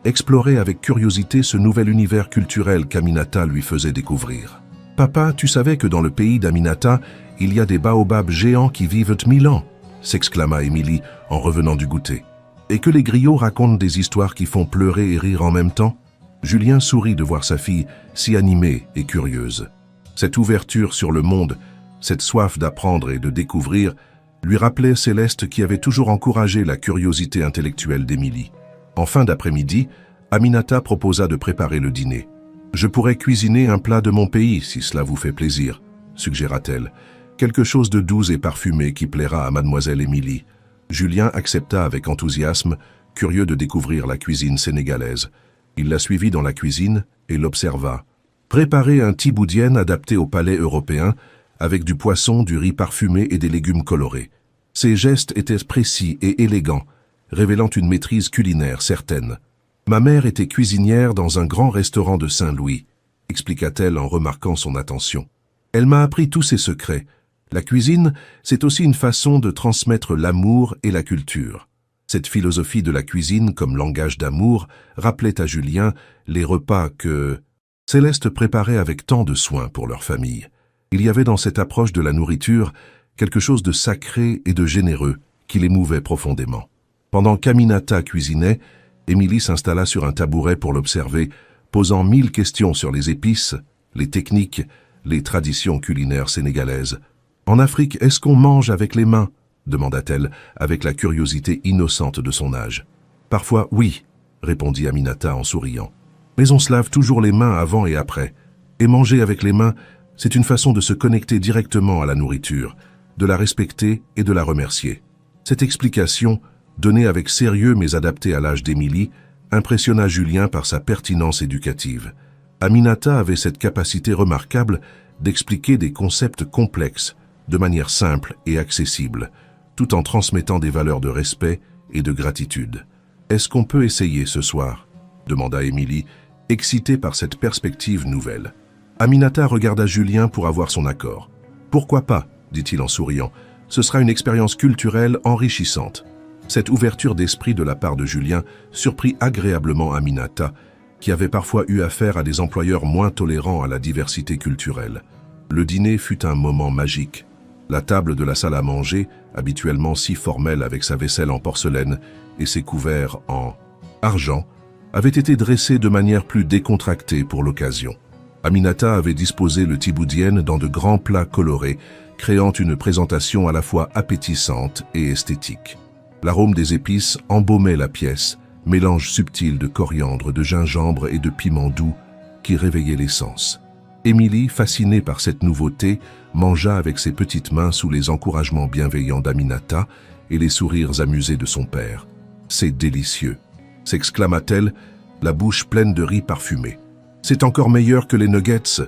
explorait avec curiosité ce nouvel univers culturel qu'Aminata lui faisait découvrir. « Papa, tu savais que dans le pays d'Aminata, il y a des baobabs géants qui vivent 1000 ans ?» s'exclama Émilie en revenant du goûter. « Et que les griots racontent des histoires qui font pleurer et rire en même temps ?» Julien sourit de voir sa fille si animée et curieuse. Cette ouverture sur le monde, cette soif d'apprendre et de découvrir, lui rappelait Céleste qui avait toujours encouragé la curiosité intellectuelle d'Émilie. En fin d'après-midi, Aminata proposa de préparer le dîner. « Je pourrais cuisiner un plat de mon pays, si cela vous fait plaisir, » suggéra-t-elle. « Quelque chose de doux et parfumé qui plaira à mademoiselle Émilie. » Julien accepta avec enthousiasme, curieux de découvrir la cuisine sénégalaise. Il la suivit dans la cuisine et l'observa. Préparer un tiboudienne adapté au palais européen, avec du poisson, du riz parfumé et des légumes colorés. Ses gestes étaient précis et élégants, révélant une maîtrise culinaire certaine. « Ma mère était cuisinière dans un grand restaurant de Saint-Louis », expliqua-t-elle en remarquant son attention. « Elle m'a appris tous ses secrets. La cuisine, c'est aussi une façon de transmettre l'amour et la culture. » Cette philosophie de la cuisine comme langage d'amour rappelait à Julien les repas que Céleste préparait avec tant de soin pour leur famille. Il y avait dans cette approche de la nourriture quelque chose de sacré et de généreux qui l'émouvait profondément. Pendant qu'Aminata cuisinait, Émilie s'installa sur un tabouret pour l'observer, posant 1000 questions sur les épices, les techniques, les traditions culinaires sénégalaises. « En Afrique, est-ce qu'on mange avec les mains ?» demanda-t-elle avec la curiosité innocente de son âge. « Parfois, oui, » répondit Aminata en souriant. « Mais on se lave toujours les mains avant et après. Et manger avec les mains, c'est une façon de se connecter directement à la nourriture, de la respecter et de la remercier. » Cette explication, donnée avec sérieux mais adaptée à l'âge d'Émilie, impressionna Julien par sa pertinence éducative. Aminata avait cette capacité remarquable d'expliquer des concepts complexes de manière simple et accessible, tout en transmettant des valeurs de respect et de gratitude. « Est-ce qu'on peut essayer ce soir ?» demanda Émilie, excitée par cette perspective nouvelle. Aminata regarda Julien pour avoir son accord. « Pourquoi pas ?» dit-il en souriant. « Ce sera une expérience culturelle enrichissante. » Cette ouverture d'esprit de la part de Julien surprit agréablement Aminata, qui avait parfois eu affaire à des employeurs moins tolérants à la diversité culturelle. Le dîner fut un moment magique. La table de la salle à manger, habituellement si formelle avec sa vaisselle en porcelaine et ses couverts en argent, avait été dressée de manière plus décontractée pour l'occasion. Aminata avait disposé le tiboudienne dans de grands plats colorés, créant une présentation à la fois appétissante et esthétique. L'arôme des épices embaumait la pièce, mélange subtil de coriandre, de gingembre et de piment doux qui réveillait les sens. Émilie, fascinée par cette nouveauté, mangea avec ses petites mains sous les encouragements bienveillants d'Aminata et les sourires amusés de son père. « C'est délicieux !» s'exclama-t-elle, la bouche pleine de riz parfumé. « C'est encore meilleur que les nuggets !»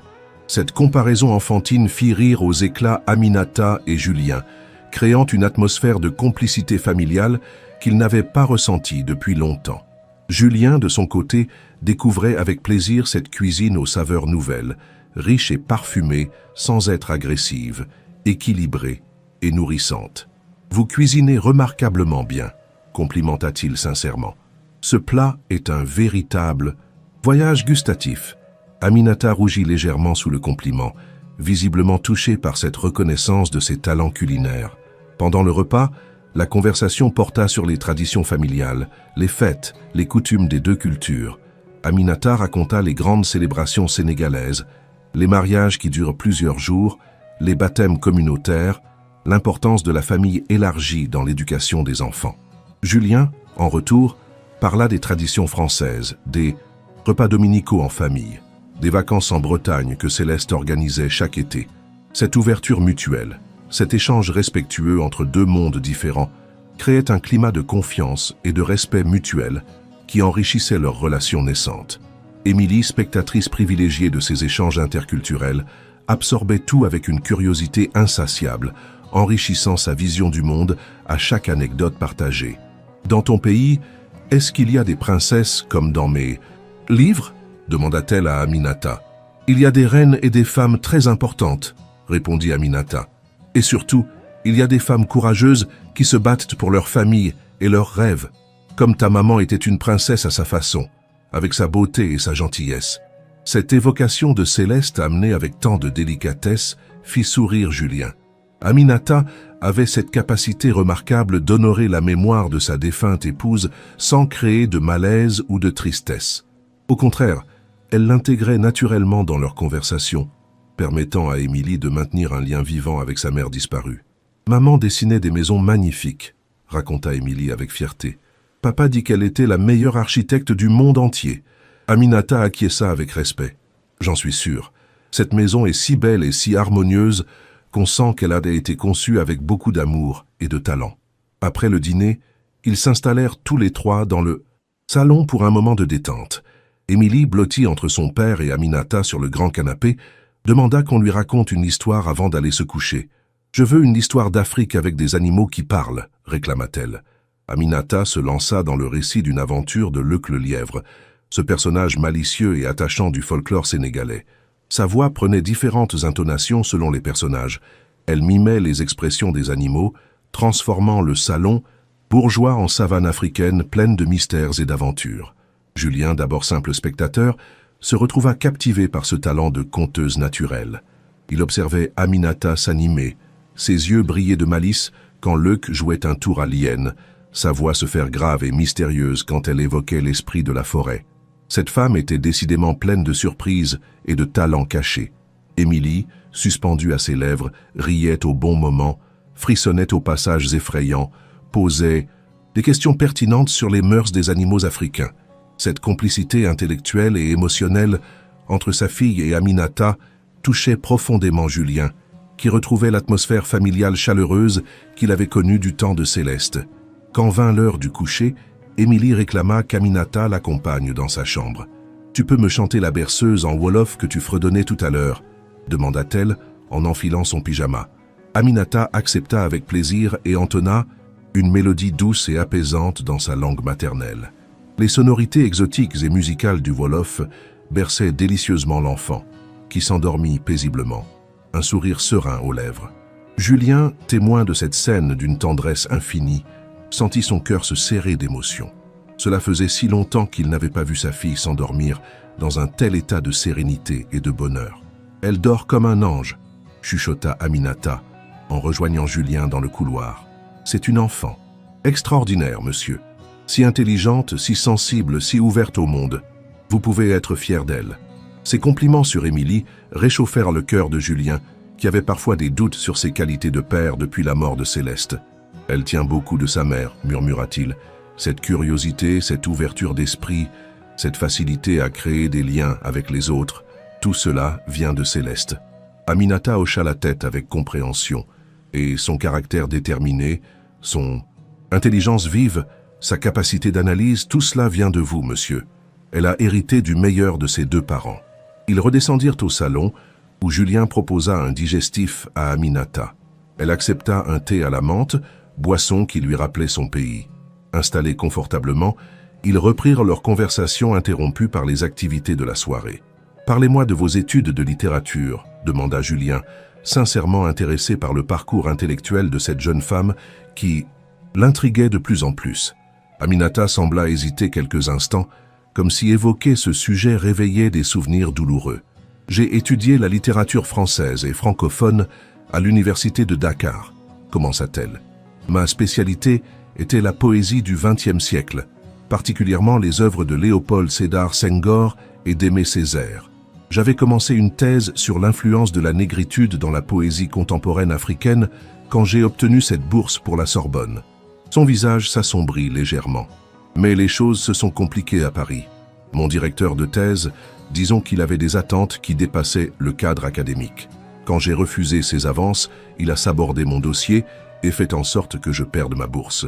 Cette comparaison enfantine fit rire aux éclats Aminata et Julien, créant une atmosphère de complicité familiale qu'ils n'avaient pas ressentie depuis longtemps. Julien, de son côté, découvrait avec plaisir cette cuisine aux saveurs nouvelles, riche et parfumée, sans être agressive, équilibrée et nourrissante. « Vous cuisinez remarquablement bien », complimenta-t-il sincèrement. « Ce plat est un véritable voyage gustatif. » Aminata rougit légèrement sous le compliment, visiblement touchée par cette reconnaissance de ses talents culinaires. Pendant le repas, la conversation porta sur les traditions familiales, les fêtes, les coutumes des deux cultures. Aminata raconta les grandes célébrations sénégalaises, Les mariages qui durent plusieurs jours, les baptêmes communautaires, l'importance de la famille élargie dans l'éducation des enfants. Julien, en retour, parla des traditions françaises, des repas dominicaux en famille, des vacances en Bretagne que Céleste organisait chaque été. Cette ouverture mutuelle, cet échange respectueux entre deux mondes différents, créait un climat de confiance et de respect mutuel qui enrichissait leur relation naissante. Émilie, spectatrice privilégiée de ces échanges interculturels, absorbait tout avec une curiosité insatiable, enrichissant sa vision du monde à chaque anecdote partagée. « Dans ton pays, est-ce qu'il y a des princesses comme dans mes livres ?» demanda-t-elle à Aminata. « Il y a des reines et des femmes très importantes, » répondit Aminata. « Et surtout, il y a des femmes courageuses qui se battent pour leur famille et leurs rêves, comme ta maman était une princesse à sa façon, avec sa beauté et sa gentillesse. » Cette évocation de Céleste amenée avec tant de délicatesse fit sourire Julien. Aminata avait cette capacité remarquable d'honorer la mémoire de sa défunte épouse sans créer de malaise ou de tristesse. Au contraire, elle l'intégrait naturellement dans leur conversation, permettant à Émilie de maintenir un lien vivant avec sa mère disparue. « Maman dessinait des maisons magnifiques », raconta Émilie avec fierté. « Papa dit qu'elle était la meilleure architecte du monde entier. » Aminata acquiesça avec respect. « J'en suis sûr. Cette maison est si belle et si harmonieuse qu'on sent qu'elle a été conçue avec beaucoup d'amour et de talent. » Après le dîner, ils s'installèrent tous les trois dans le salon pour un moment de détente. Émilie, blottie entre son père et Aminata sur le grand canapé, demanda qu'on lui raconte une histoire avant d'aller se coucher. « Je veux une histoire d'Afrique avec des animaux qui parlent », réclama-t-elle. Aminata se lança dans le récit d'une aventure de Luc le lièvre, ce personnage malicieux et attachant du folklore sénégalais. Sa voix prenait différentes intonations selon les personnages. Elle mimait les expressions des animaux, transformant le salon bourgeois en savane africaine pleine de mystères et d'aventures. Julien, d'abord simple spectateur, se retrouva captivé par ce talent de conteuse naturelle. Il observait Aminata s'animer, ses yeux brillaient de malice quand Luc jouait un tour à l'hyène, sa voix se faire grave et mystérieuse quand elle évoquait l'esprit de la forêt. Cette femme était décidément pleine de surprises et de talents cachés. Émilie, suspendue à ses lèvres, riait au bon moment, frissonnait aux passages effrayants, posait des questions pertinentes sur les mœurs des animaux africains. Cette complicité intellectuelle et émotionnelle entre sa fille et Aminata touchait profondément Julien, qui retrouvait l'atmosphère familiale chaleureuse qu'il avait connue du temps de Céleste. Quand vint l'heure du coucher, Émilie réclama qu'Aminata l'accompagne dans sa chambre. « Tu peux me chanter la berceuse en wolof que tu fredonnais tout à l'heure » demanda-t-elle en enfilant son pyjama. Aminata accepta avec plaisir et entonna une mélodie douce et apaisante dans sa langue maternelle. Les sonorités exotiques et musicales du wolof berçaient délicieusement l'enfant, qui s'endormit paisiblement, un sourire serein aux lèvres. Julien, témoin de cette scène d'une tendresse infinie, sentit son cœur se serrer d'émotion. Cela faisait si longtemps qu'il n'avait pas vu sa fille s'endormir dans un tel état de sérénité et de bonheur. « Elle dort comme un ange », chuchota Aminata en rejoignant Julien dans le couloir. « C'est une enfant. Extraordinaire, monsieur. Si intelligente, si sensible, si ouverte au monde. Vous pouvez être fier d'elle. » Ces compliments sur Émilie réchauffèrent le cœur de Julien, qui avait parfois des doutes sur ses qualités de père depuis la mort de Céleste. « Elle tient beaucoup de sa mère », murmura-t-il. Cette curiosité, cette ouverture d'esprit, cette facilité à créer des liens avec les autres, tout cela vient de Céleste. Aminata hocha la tête avec compréhension, et son caractère déterminé, son intelligence vive, sa capacité d'analyse, tout cela vient de vous, monsieur. Elle a hérité du meilleur de ses deux parents. Ils redescendirent au salon, où Julien proposa un digestif à Aminata. Elle accepta un thé à la menthe, boisson qui lui rappelait son pays. Installés confortablement, ils reprirent leur conversation interrompue par les activités de la soirée. « Parlez-moi de vos études de littérature » demanda Julien, sincèrement intéressé par le parcours intellectuel de cette jeune femme qui l'intriguait de plus en plus. Aminata sembla hésiter quelques instants, comme si évoquer ce sujet réveillait des souvenirs douloureux. « J'ai étudié la littérature française et francophone à l'université de Dakar », commença-t-elle. « Ma spécialité était la poésie du XXe siècle, particulièrement les œuvres de Léopold Sédar Senghor et d'Aimé Césaire. J'avais commencé une thèse sur l'influence de la négritude dans la poésie contemporaine africaine quand j'ai obtenu cette bourse pour la Sorbonne. Son visage s'assombrit légèrement. Mais les choses se sont compliquées à Paris. Mon directeur de thèse, disons qu'il avait des attentes qui dépassaient le cadre académique. Quand j'ai refusé ses avances, il a sabordé mon dossier et fait en sorte que je perde ma bourse.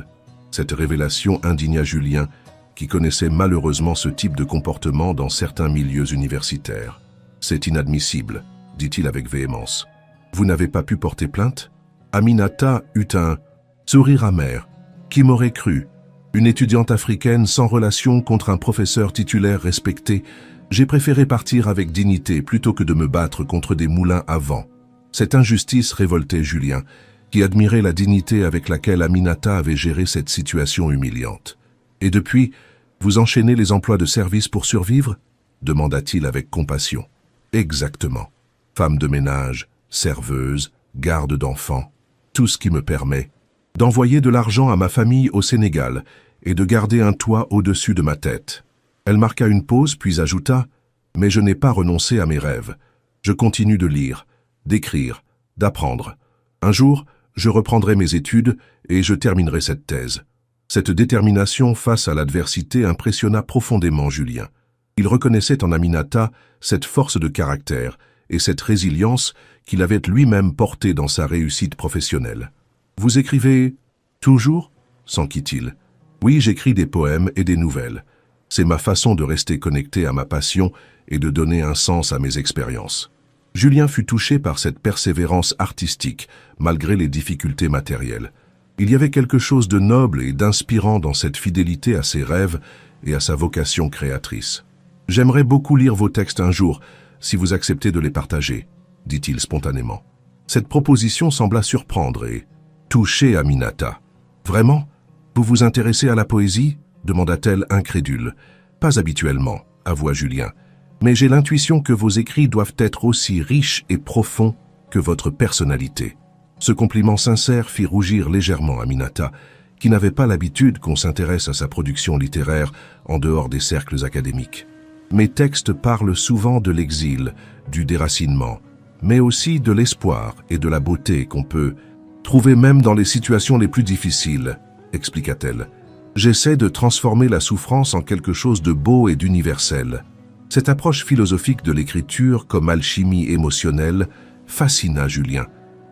Cette révélation indigna Julien, qui connaissait malheureusement ce type de comportement dans certains milieux universitaires. « C'est inadmissible », dit-il avec véhémence. « Vous n'avez pas pu porter plainte ?» Aminata eut un sourire amer. Qui m'aurait cru? Une étudiante africaine sans relation contre un professeur titulaire respecté, j'ai préféré partir avec dignité plutôt que de me battre contre des moulins à vent. Cette injustice révoltait Julien, qui admirait la dignité avec laquelle Aminata avait géré cette situation humiliante. « Et depuis, vous enchaînez les emplois de service pour survivre » demanda-t-il avec compassion. « Exactement. Femme de ménage, serveuse, garde d'enfants, tout ce qui me permet d'envoyer de l'argent à ma famille au Sénégal et de garder un toit au-dessus de ma tête. » Elle marqua une pause puis ajouta « Mais je n'ai pas renoncé à mes rêves. Je continue de lire, d'écrire, d'apprendre. Un jour, je reprendrai mes études et je terminerai cette thèse. » Cette détermination face à l'adversité impressionna profondément Julien. Il reconnaissait en Aminata cette force de caractère et cette résilience qu'il avait lui-même portée dans sa réussite professionnelle. « Vous écrivez toujours » s'enquit-il. « Oui, j'écris des poèmes et des nouvelles. C'est ma façon de rester connecté à ma passion et de donner un sens à mes expériences. » Julien fut touché par cette persévérance artistique, malgré les difficultés matérielles. Il y avait quelque chose de noble et d'inspirant dans cette fidélité à ses rêves et à sa vocation créatrice. « J'aimerais beaucoup lire vos textes un jour, si vous acceptez de les partager, » dit-il spontanément. Cette proposition sembla surprendre et toucher Aminata. « Vraiment? Vous vous intéressez à la poésie ?» demanda-t-elle incrédule. « Pas habituellement, » avoua Julien. « Mais j'ai l'intuition que vos écrits doivent être aussi riches et profonds que votre personnalité. » Ce compliment sincère fit rougir légèrement Aminata, qui n'avait pas l'habitude qu'on s'intéresse à sa production littéraire en dehors des cercles académiques. Mes textes parlent souvent de l'exil, du déracinement, mais aussi de l'espoir et de la beauté qu'on peut trouver même dans les situations les plus difficiles, expliqua-t-elle. J'essaie de transformer la souffrance en quelque chose de beau et d'universel. Cette approche philosophique de l'écriture comme alchimie émotionnelle fascina Julien,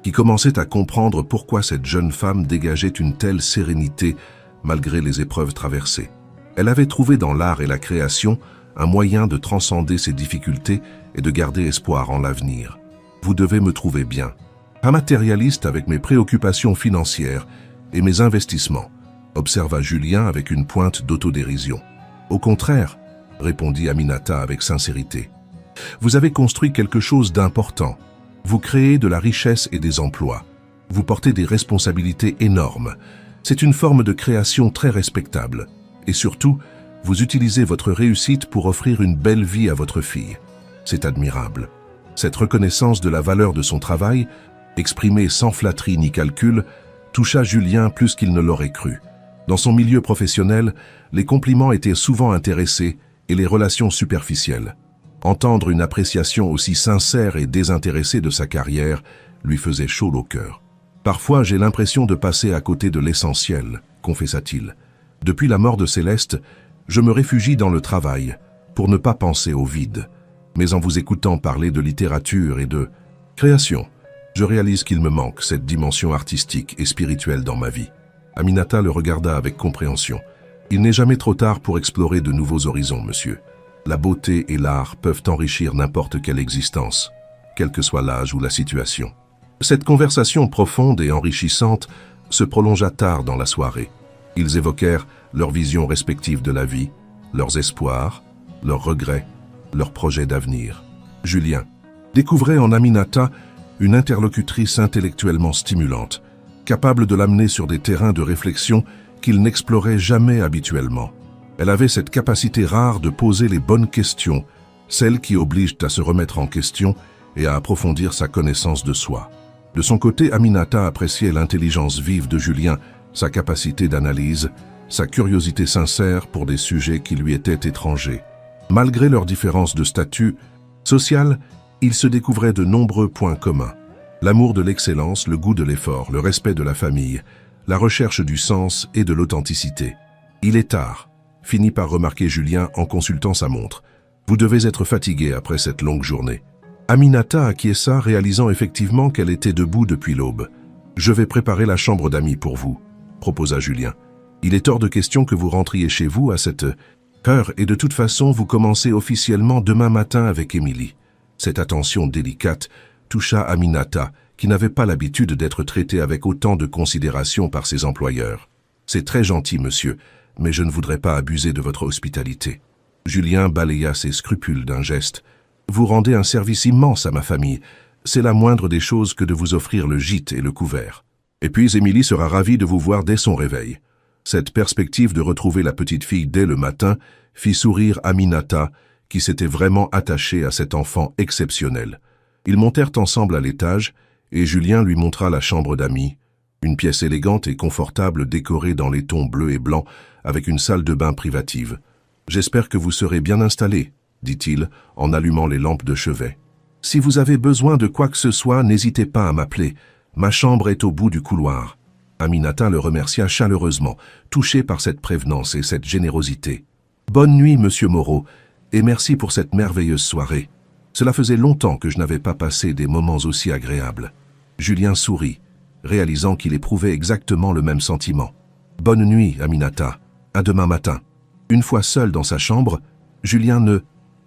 qui commençait à comprendre pourquoi cette jeune femme dégageait une telle sérénité malgré les épreuves traversées. Elle avait trouvé dans l'art et la création un moyen de transcender ses difficultés et de garder espoir en l'avenir. Vous devez me trouver bien. Un matérialiste avec mes préoccupations financières et mes investissements, observa Julien avec une pointe d'autodérision. Au contraire, répondit Aminata avec sincérité. Vous avez construit quelque chose d'important. Vous créez de la richesse et des emplois. Vous portez des responsabilités énormes. C'est une forme de création très respectable. Et surtout, vous utilisez votre réussite pour offrir une belle vie à votre fille. C'est admirable. Cette reconnaissance de la valeur de son travail, exprimée sans flatterie ni calcul, toucha Julien plus qu'il ne l'aurait cru. Dans son milieu professionnel, les compliments étaient souvent intéressés et les relations superficielles. Entendre une appréciation aussi sincère et désintéressée de sa carrière lui faisait chaud au cœur. « Parfois, j'ai l'impression de passer à côté de l'essentiel », confessa-t-il. « Depuis la mort de Céleste, je me réfugie dans le travail, pour ne pas penser au vide. Mais en vous écoutant parler de littérature et de création, je réalise qu'il me manque cette dimension artistique et spirituelle dans ma vie. » Aminata le regarda avec compréhension. « Il n'est jamais trop tard pour explorer de nouveaux horizons, monsieur. La beauté et l'art peuvent enrichir n'importe quelle existence, quel que soit l'âge ou la situation. » Cette conversation profonde et enrichissante se prolongea tard dans la soirée. Ils évoquèrent leurs visions respectives de la vie, leurs espoirs, leurs regrets, leurs projets d'avenir. Julien découvrait en Aminata une interlocutrice intellectuellement stimulante, capable de l'amener sur des terrains de réflexion qu'il n'explorait jamais habituellement. Elle avait cette capacité rare de poser les bonnes questions, celles qui obligent à se remettre en question et à approfondir sa connaissance de soi. De son côté, Aminata appréciait l'intelligence vive de Julien, sa capacité d'analyse, sa curiosité sincère pour des sujets qui lui étaient étrangers. Malgré leurs différences de statut, Social, il se découvrait de nombreux points communs. L'amour de l'excellence, le goût de l'effort, le respect de la famille, la recherche du sens et de l'authenticité. Il est tard, finit par remarquer Julien en consultant sa montre. Vous devez être fatigué après cette longue journée. Aminata acquiesça, réalisant effectivement qu'elle était debout depuis l'aube. Je vais préparer la chambre d'amis pour vous, proposa Julien. Il est hors de question que vous rentriez chez vous à cette heure et de toute façon vous commencez officiellement demain matin avec Émilie. Cette attention délicate toucha Aminata, qui n'avait pas l'habitude d'être traitée avec autant de considération par ses employeurs. C'est très gentil, monsieur, mais je ne voudrais pas abuser de votre hospitalité. Julien balaya ses scrupules d'un geste. Vous rendez un service immense à ma famille. C'est la moindre des choses que de vous offrir le gîte et le couvert. Et puis Émilie sera ravie de vous voir dès son réveil. Cette perspective de retrouver la petite fille dès le matin fit sourire Aminata, qui s'était vraiment attachée à cet enfant exceptionnel. Ils montèrent ensemble à l'étage, et Julien lui montra la chambre d'amis, une pièce élégante et confortable décorée dans les tons bleus et blancs, avec une salle de bain privative. « J'espère que vous serez bien installé, » dit-il, en allumant les lampes de chevet. « Si vous avez besoin de quoi que ce soit, n'hésitez pas à m'appeler. Ma chambre est au bout du couloir. » Aminata le remercia chaleureusement, touché par cette prévenance et cette générosité. « Bonne nuit, monsieur Moreau, et merci pour cette merveilleuse soirée. Cela faisait longtemps que je n'avais pas passé des moments aussi agréables. » Julien sourit, réalisant qu'il éprouvait exactement le même sentiment. « Bonne nuit, Aminata. À demain matin. » Une fois seul dans sa chambre, Julien ne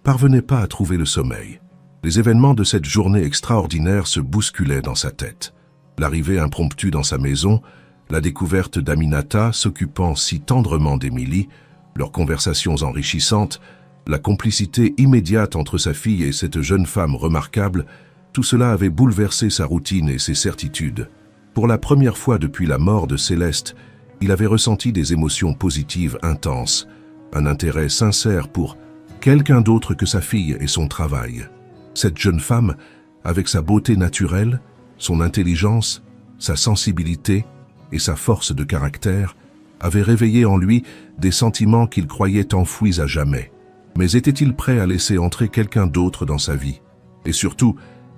parvenait pas à trouver le sommeil. Les événements de cette journée extraordinaire se bousculaient dans sa tête. L'arrivée impromptue dans sa maison, la découverte d'Aminata s'occupant si tendrement d'Émilie, leurs conversations enrichissantes, la complicité immédiate entre sa fille et cette jeune femme remarquable, tout cela avait bouleversé sa routine et ses certitudes. Pour la première fois depuis la mort de Céleste, il avait ressenti des émotions positives intenses, un intérêt sincère pour quelqu'un d'autre que sa fille et son travail. Cette jeune femme, avec sa beauté naturelle, son intelligence, sa sensibilité et sa force de caractère, avait réveillé en lui des sentiments qu'il croyait enfouis à jamais. Mais était-il prêt à laisser entrer quelqu'un d'autre dans sa vie? Et surtout,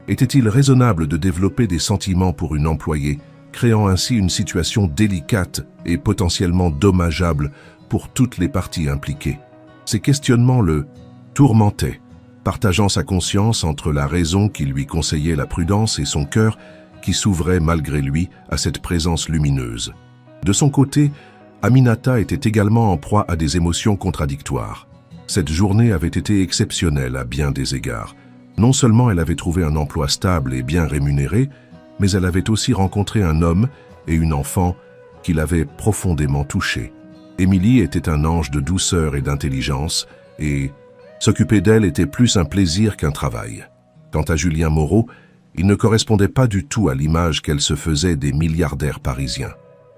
était-il raisonnable de développer des sentiments pour une employée, créant ainsi une situation délicate et potentiellement dommageable pour toutes les parties impliquées? Ces questionnements le tourmentaient, partageant sa conscience entre la raison qui lui conseillait la prudence et son cœur qui s'ouvrait malgré lui à cette présence lumineuse. De son côté, Aminata était également en proie à des émotions contradictoires. Cette journée avait été exceptionnelle à bien des égards. Non seulement elle avait trouvé un emploi stable et bien rémunéré, mais elle avait aussi rencontré un homme et une enfant qui l'avaient profondément touchée. Émilie était un ange de douceur et d'intelligence, et s'occuper d'elle était plus un plaisir qu'un travail. Quant à Julien Moreau, il ne correspondait pas du tout à l'image qu'elle se faisait des milliardaires parisiens.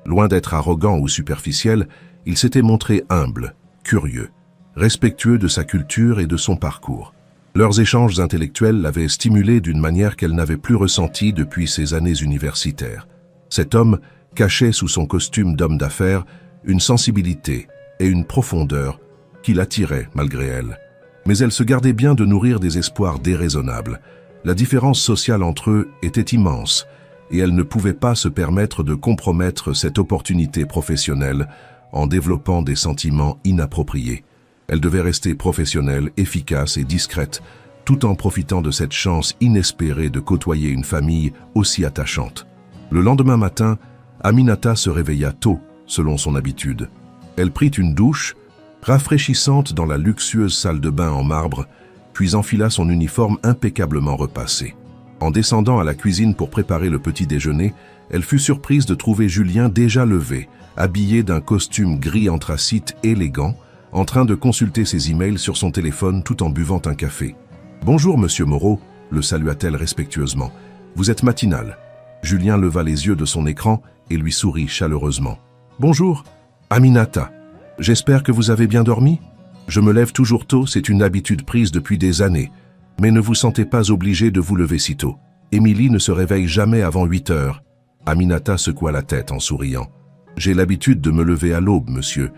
Loin d'être arrogant ou superficiel, il s'était montré humble, curieux, respectueux de sa culture et de son parcours. Leurs échanges intellectuels l'avaient stimulée d'une manière qu'elle n'avait plus ressentie depuis ses années universitaires. Cet homme cachait sous son costume d'homme d'affaires une sensibilité et une profondeur qui l'attiraient malgré elle. Mais elle se gardait bien de nourrir des espoirs déraisonnables. La différence sociale entre eux était immense et elle ne pouvait pas se permettre de compromettre cette opportunité professionnelle en développant des sentiments inappropriés. Elle devait rester professionnelle, efficace et discrète, tout en profitant de cette chance inespérée de côtoyer une famille aussi attachante. Le lendemain matin, Aminata se réveilla tôt, selon son habitude. Elle prit une douche, rafraîchissante dans la luxueuse salle de bain en marbre, puis enfila son uniforme impeccablement repassé. En descendant à la cuisine pour préparer le petit déjeuner, elle fut surprise de trouver Julien déjà levé, habillé d'un costume gris anthracite élégant, en train de consulter ses emails sur son téléphone tout en buvant un café. « Bonjour, monsieur Moreau », le salua-t-elle respectueusement. « Vous êtes matinal. » Julien leva les yeux de son écran et lui sourit chaleureusement. « Bonjour, Aminata. J'espère que vous avez bien dormi? Je me lève toujours tôt, c'est une habitude prise depuis des années. Mais ne vous sentez pas obligé de vous lever si tôt. Émilie ne se réveille jamais avant 8 heures. » Aminata secoua la tête en souriant. « J'ai l'habitude de me lever à l'aube, monsieur,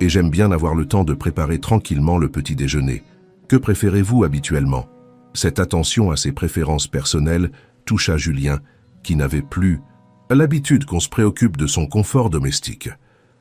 et j'aime bien avoir le temps de préparer tranquillement le petit déjeuner. Que préférez-vous habituellement? » Cette attention à ses préférences personnelles toucha Julien, qui n'avait plus l'habitude qu'on se préoccupe de son confort domestique.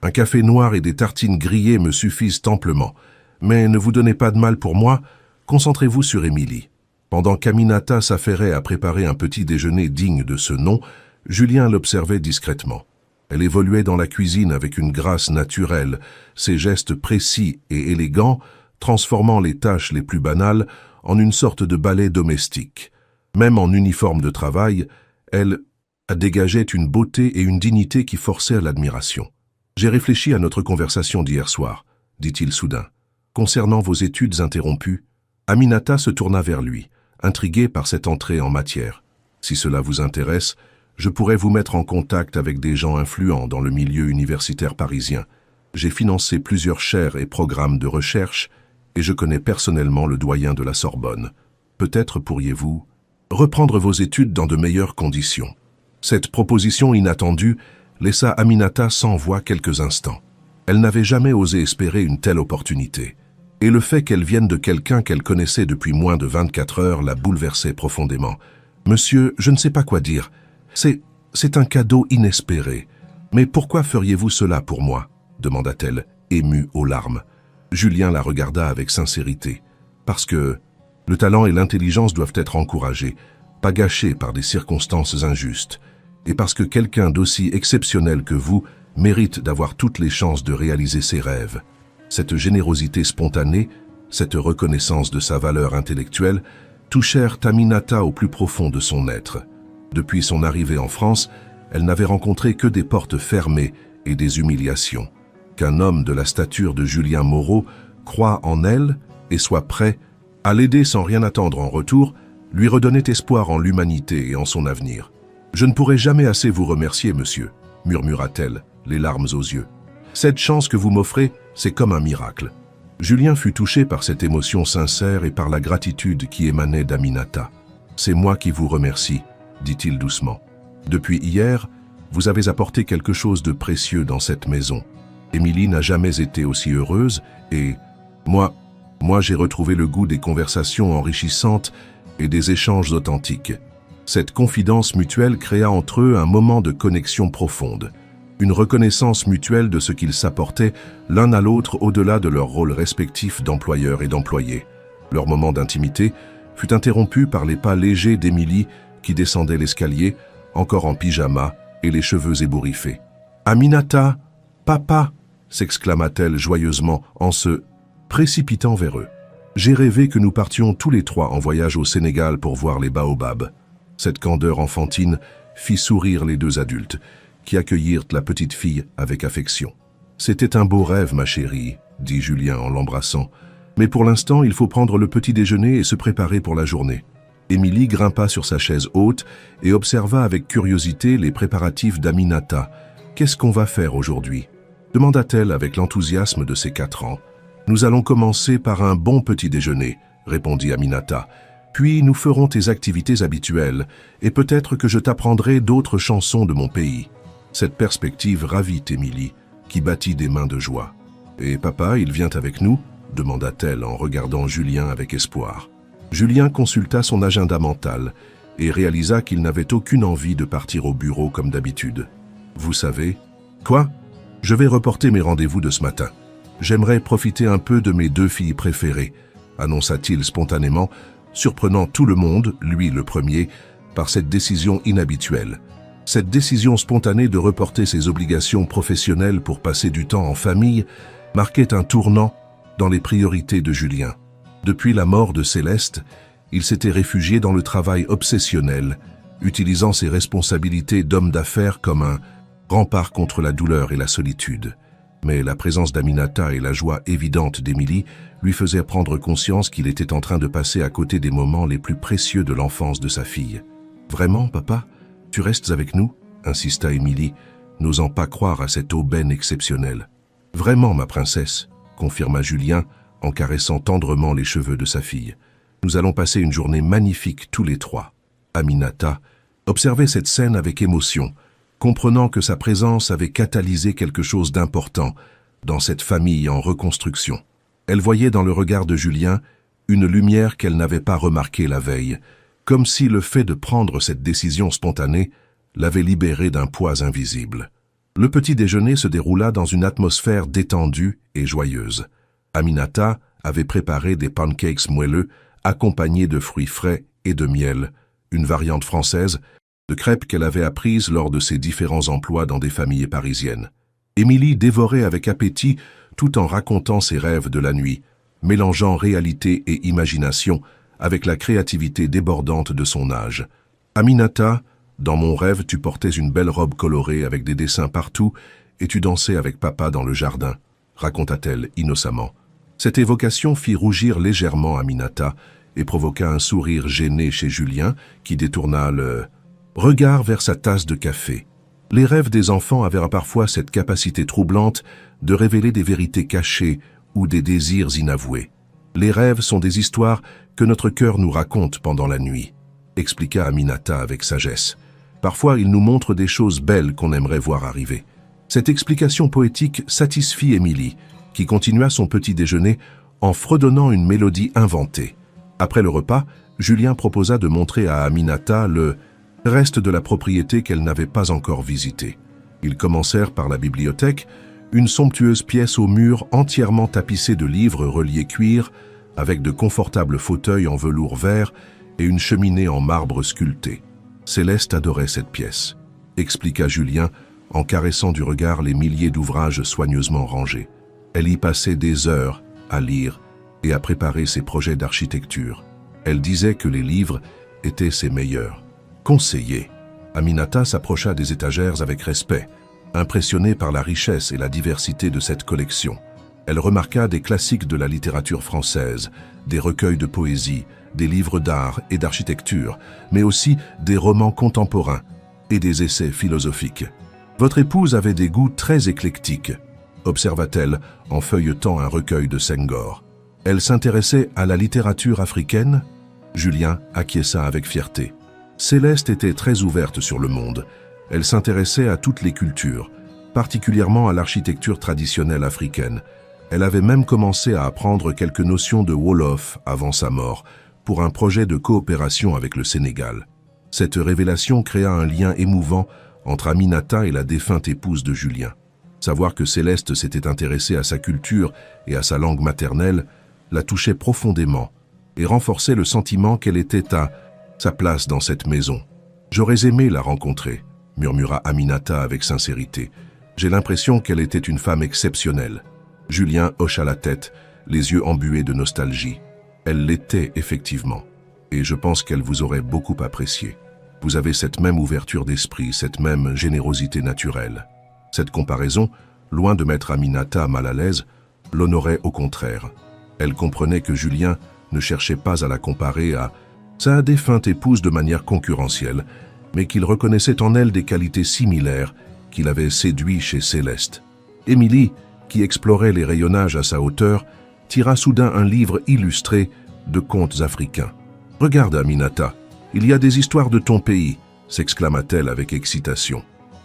Un café noir et des tartines grillées me suffisent amplement, mais ne vous donnez pas de mal pour moi, concentrez-vous sur Émilie. Pendant qu'Aminata s'affairait à préparer un petit déjeuner digne de ce nom, Julien l'observait discrètement. Elle évoluait dans la cuisine avec une grâce naturelle, ses gestes précis et élégants, transformant les tâches les plus banales en une sorte de ballet domestique. Même en uniforme de travail, elle dégageait une beauté et une dignité qui forçaient à l'admiration. « J'ai réfléchi à notre conversation d'hier soir, » dit-il soudain. « Concernant vos études interrompues, Aminata se tourna vers lui, intriguée par cette entrée en matière. « Si cela vous intéresse, je pourrais vous mettre en contact avec des gens influents dans le milieu universitaire parisien. J'ai financé plusieurs chaires et programmes de recherche et je connais personnellement le doyen de la Sorbonne. Peut-être pourriez-vous reprendre vos études dans de meilleures conditions. » Cette proposition inattendue laissa Aminata sans voix quelques instants. Elle n'avait jamais osé espérer une telle opportunité. Et le fait qu'elle vienne de quelqu'un qu'elle connaissait depuis moins de 24 heures la bouleversait profondément. « Monsieur, je ne sais pas quoi dire. C'est un cadeau inespéré. Mais pourquoi feriez-vous cela pour moi ?» demanda-t-elle, émue aux larmes. Julien la regarda avec sincérité. « Parce que le talent et l'intelligence doivent être encouragés, pas gâchés par des circonstances injustes. Et parce que quelqu'un d'aussi exceptionnel que vous mérite d'avoir toutes les chances de réaliser ses rêves. » Cette générosité spontanée, cette reconnaissance de sa valeur intellectuelle, touchèrent Aminata au plus profond de son être. Depuis son arrivée en France, elle n'avait rencontré que des portes fermées et des humiliations. Qu'un homme de la stature de Julien Moreau croie en elle et soit prêt à l'aider sans rien attendre en retour, lui redonnait espoir en l'humanité et en son avenir. « Je ne pourrai jamais assez vous remercier, monsieur, » murmura-t-elle, les larmes aux yeux. « Cette chance que vous m'offrez, c'est comme un miracle. » Julien fut touché par cette émotion sincère et par la gratitude qui émanait d'Aminata. « C'est moi qui vous remercie, » dit-il doucement. « Depuis hier, vous avez apporté quelque chose de précieux dans cette maison. Émilie n'a jamais été aussi heureuse et moi j'ai retrouvé le goût des conversations enrichissantes et des échanges authentiques. Cette confidence mutuelle créa entre eux un moment de connexion profonde, une reconnaissance mutuelle de ce qu'ils s'apportaient l'un à l'autre au-delà de leurs rôles respectifs d'employeur et d'employé. Leur moment d'intimité fut interrompu par les pas légers d'Émilie qui descendait l'escalier, encore en pyjama et les cheveux ébouriffés. « Aminata, papa !» s'exclama-t-elle joyeusement en se précipitant vers eux. « J'ai rêvé que nous partions tous les trois en voyage au Sénégal pour voir les baobabs. » Cette candeur enfantine fit sourire les deux adultes, qui accueillirent la petite fille avec affection. « C'était un beau rêve, ma chérie, » dit Julien en l'embrassant. « Mais pour l'instant, il faut prendre le petit déjeuner et se préparer pour la journée. » Émilie grimpa sur sa chaise haute et observa avec curiosité les préparatifs d'Aminata. « Qu'est-ce qu'on va faire aujourd'hui ?» demanda-t-elle avec l'enthousiasme de ses 4 ans. « Nous allons commencer par un bon petit déjeuner, » répondit Aminata. « Puis nous ferons tes activités habituelles, et peut-être que je t'apprendrai d'autres chansons de mon pays. » Cette perspective ravit Émilie, qui battit des mains de joie. « Et papa, il vient avec nous ?» demanda-t-elle en regardant Julien avec espoir. Julien consulta son agenda mental et réalisa qu'il n'avait aucune envie de partir au bureau comme d'habitude. « Vous savez… »« Quoi ? Je vais reporter mes rendez-vous de ce matin. J'aimerais profiter un peu de mes 2 filles préférées, » annonça-t-il spontanément, surprenant tout le monde, lui le premier, par cette décision inhabituelle. Cette décision spontanée de reporter ses obligations professionnelles pour passer du temps en famille marquait un tournant dans les priorités de Julien. Depuis la mort de Céleste, il s'était réfugié dans le travail obsessionnel, utilisant ses responsabilités d'homme d'affaires comme un rempart contre la douleur et la solitude. Mais la présence d'Aminata et la joie évidente d'Émilie lui faisaient prendre conscience qu'il était en train de passer à côté des moments les plus précieux de l'enfance de sa fille. « Vraiment, papa, tu restes avec nous ?» insista Émilie, n'osant pas croire à cette aubaine exceptionnelle. « Vraiment, ma princesse », confirma Julien en caressant tendrement les cheveux de sa fille. « Nous allons passer une journée magnifique tous les 3. » Aminata observait cette scène avec émotion, comprenant que sa présence avait catalysé quelque chose d'important dans cette famille en reconstruction. Elle voyait dans le regard de Julien une lumière qu'elle n'avait pas remarquée la veille, comme si le fait de prendre cette décision spontanée l'avait libérée d'un poids invisible. Le petit déjeuner se déroula dans une atmosphère détendue et joyeuse. Aminata avait préparé des pancakes moelleux accompagnés de fruits frais et de miel, une variante française de crêpes qu'elle avait apprises lors de ses différents emplois dans des familles parisiennes. Émilie dévorait avec appétit tout en racontant ses rêves de la nuit, mélangeant réalité et imagination avec la créativité débordante de son âge. Aminata, dans mon rêve, tu portais une belle robe colorée avec des dessins partout et tu dansais avec papa dans le jardin, raconta-t-elle innocemment. Cette évocation fit rougir légèrement Aminata et provoqua un sourire gêné chez Julien qui détourna le regard vers sa tasse de café. Les rêves des enfants avaient parfois cette capacité troublante de révéler des vérités cachées ou des désirs inavoués. Les rêves sont des histoires que notre cœur nous raconte pendant la nuit, expliqua Aminata avec sagesse. Parfois, ils nous montrent des choses belles qu'on aimerait voir arriver. Cette explication poétique satisfit Émilie, qui continua son petit déjeuner en fredonnant une mélodie inventée. Après le repas, Julien proposa de montrer à Aminata le reste de la propriété qu'elle n'avait pas encore visitée. Ils commencèrent par la bibliothèque, une somptueuse pièce au mur entièrement tapissée de livres reliés cuir, avec de confortables fauteuils en velours vert et une cheminée en marbre sculpté. Céleste adorait cette pièce, expliqua Julien en caressant du regard les milliers d'ouvrages soigneusement rangés. Elle y passait des heures à lire et à préparer ses projets d'architecture. Elle disait que les livres étaient ses meilleurs conseillers. Aminata s'approcha des étagères avec respect, impressionnée par la richesse et la diversité de cette collection. Elle remarqua des classiques de la littérature française, des recueils de poésie, des livres d'art et d'architecture, mais aussi des romans contemporains et des essais philosophiques. « Votre épouse avait des goûts très éclectiques », observa-t-elle en feuilletant un recueil de Senghor. Elle s'intéressait à la littérature africaine? Julien acquiesça avec fierté. Céleste était très ouverte sur le monde. Elle s'intéressait à toutes les cultures, particulièrement à l'architecture traditionnelle africaine. Elle avait même commencé à apprendre quelques notions de Wolof avant sa mort, pour un projet de coopération avec le Sénégal. Cette révélation créa un lien émouvant entre Aminata et la défunte épouse de Julien. Savoir que Céleste s'était intéressée à sa culture et à sa langue maternelle la touchait profondément et renforçait le sentiment qu'elle était à sa place dans cette maison. « J'aurais aimé la rencontrer », murmura Aminata avec sincérité. « J'ai l'impression qu'elle était une femme exceptionnelle. » Julien hocha la tête, les yeux embués de nostalgie. Elle l'était effectivement, et je pense qu'elle vous aurait beaucoup apprécié. Vous avez cette même ouverture d'esprit, cette même générosité naturelle. Cette comparaison, loin de mettre Aminata mal à l'aise, l'honorait au contraire. Elle comprenait que Julien ne cherchait pas à la comparer à sa défunte épouse de manière concurrentielle, mais qu'il reconnaissait en elle des qualités similaires qu'il avait séduit chez Céleste. Émilie, qui explorait les rayonnages à sa hauteur, tira soudain un livre illustré de contes africains. « Regarde, Aminata, il y a des histoires de ton pays », s'exclama-t-elle avec excitation.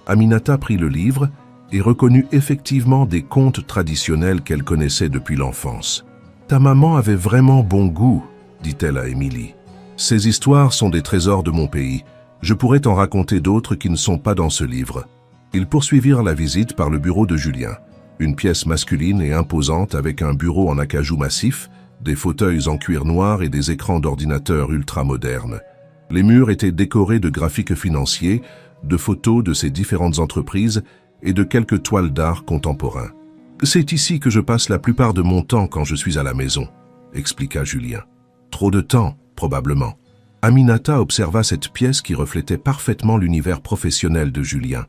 Aminata prit le livre et reconnut effectivement des contes traditionnels qu'elle connaissait depuis l'enfance. « Ta maman avait vraiment bon goût », dit-elle à Émilie. « Ces histoires sont des trésors de mon pays. Je pourrais t'en raconter d'autres qui ne sont pas dans ce livre. » Ils poursuivirent la visite par le bureau de Julien. Une pièce masculine et imposante avec un bureau en acajou massif, des fauteuils en cuir noir et des écrans d'ordinateur ultra-modernes. Les murs étaient décorés de graphiques financiers, de photos de ces différentes entreprises et de quelques toiles d'art contemporains. « C'est ici que je passe la plupart de mon temps quand je suis à la maison », expliqua Julien. « Trop de temps, probablement. » Aminata observa cette pièce qui reflétait parfaitement l'univers professionnel de Julien.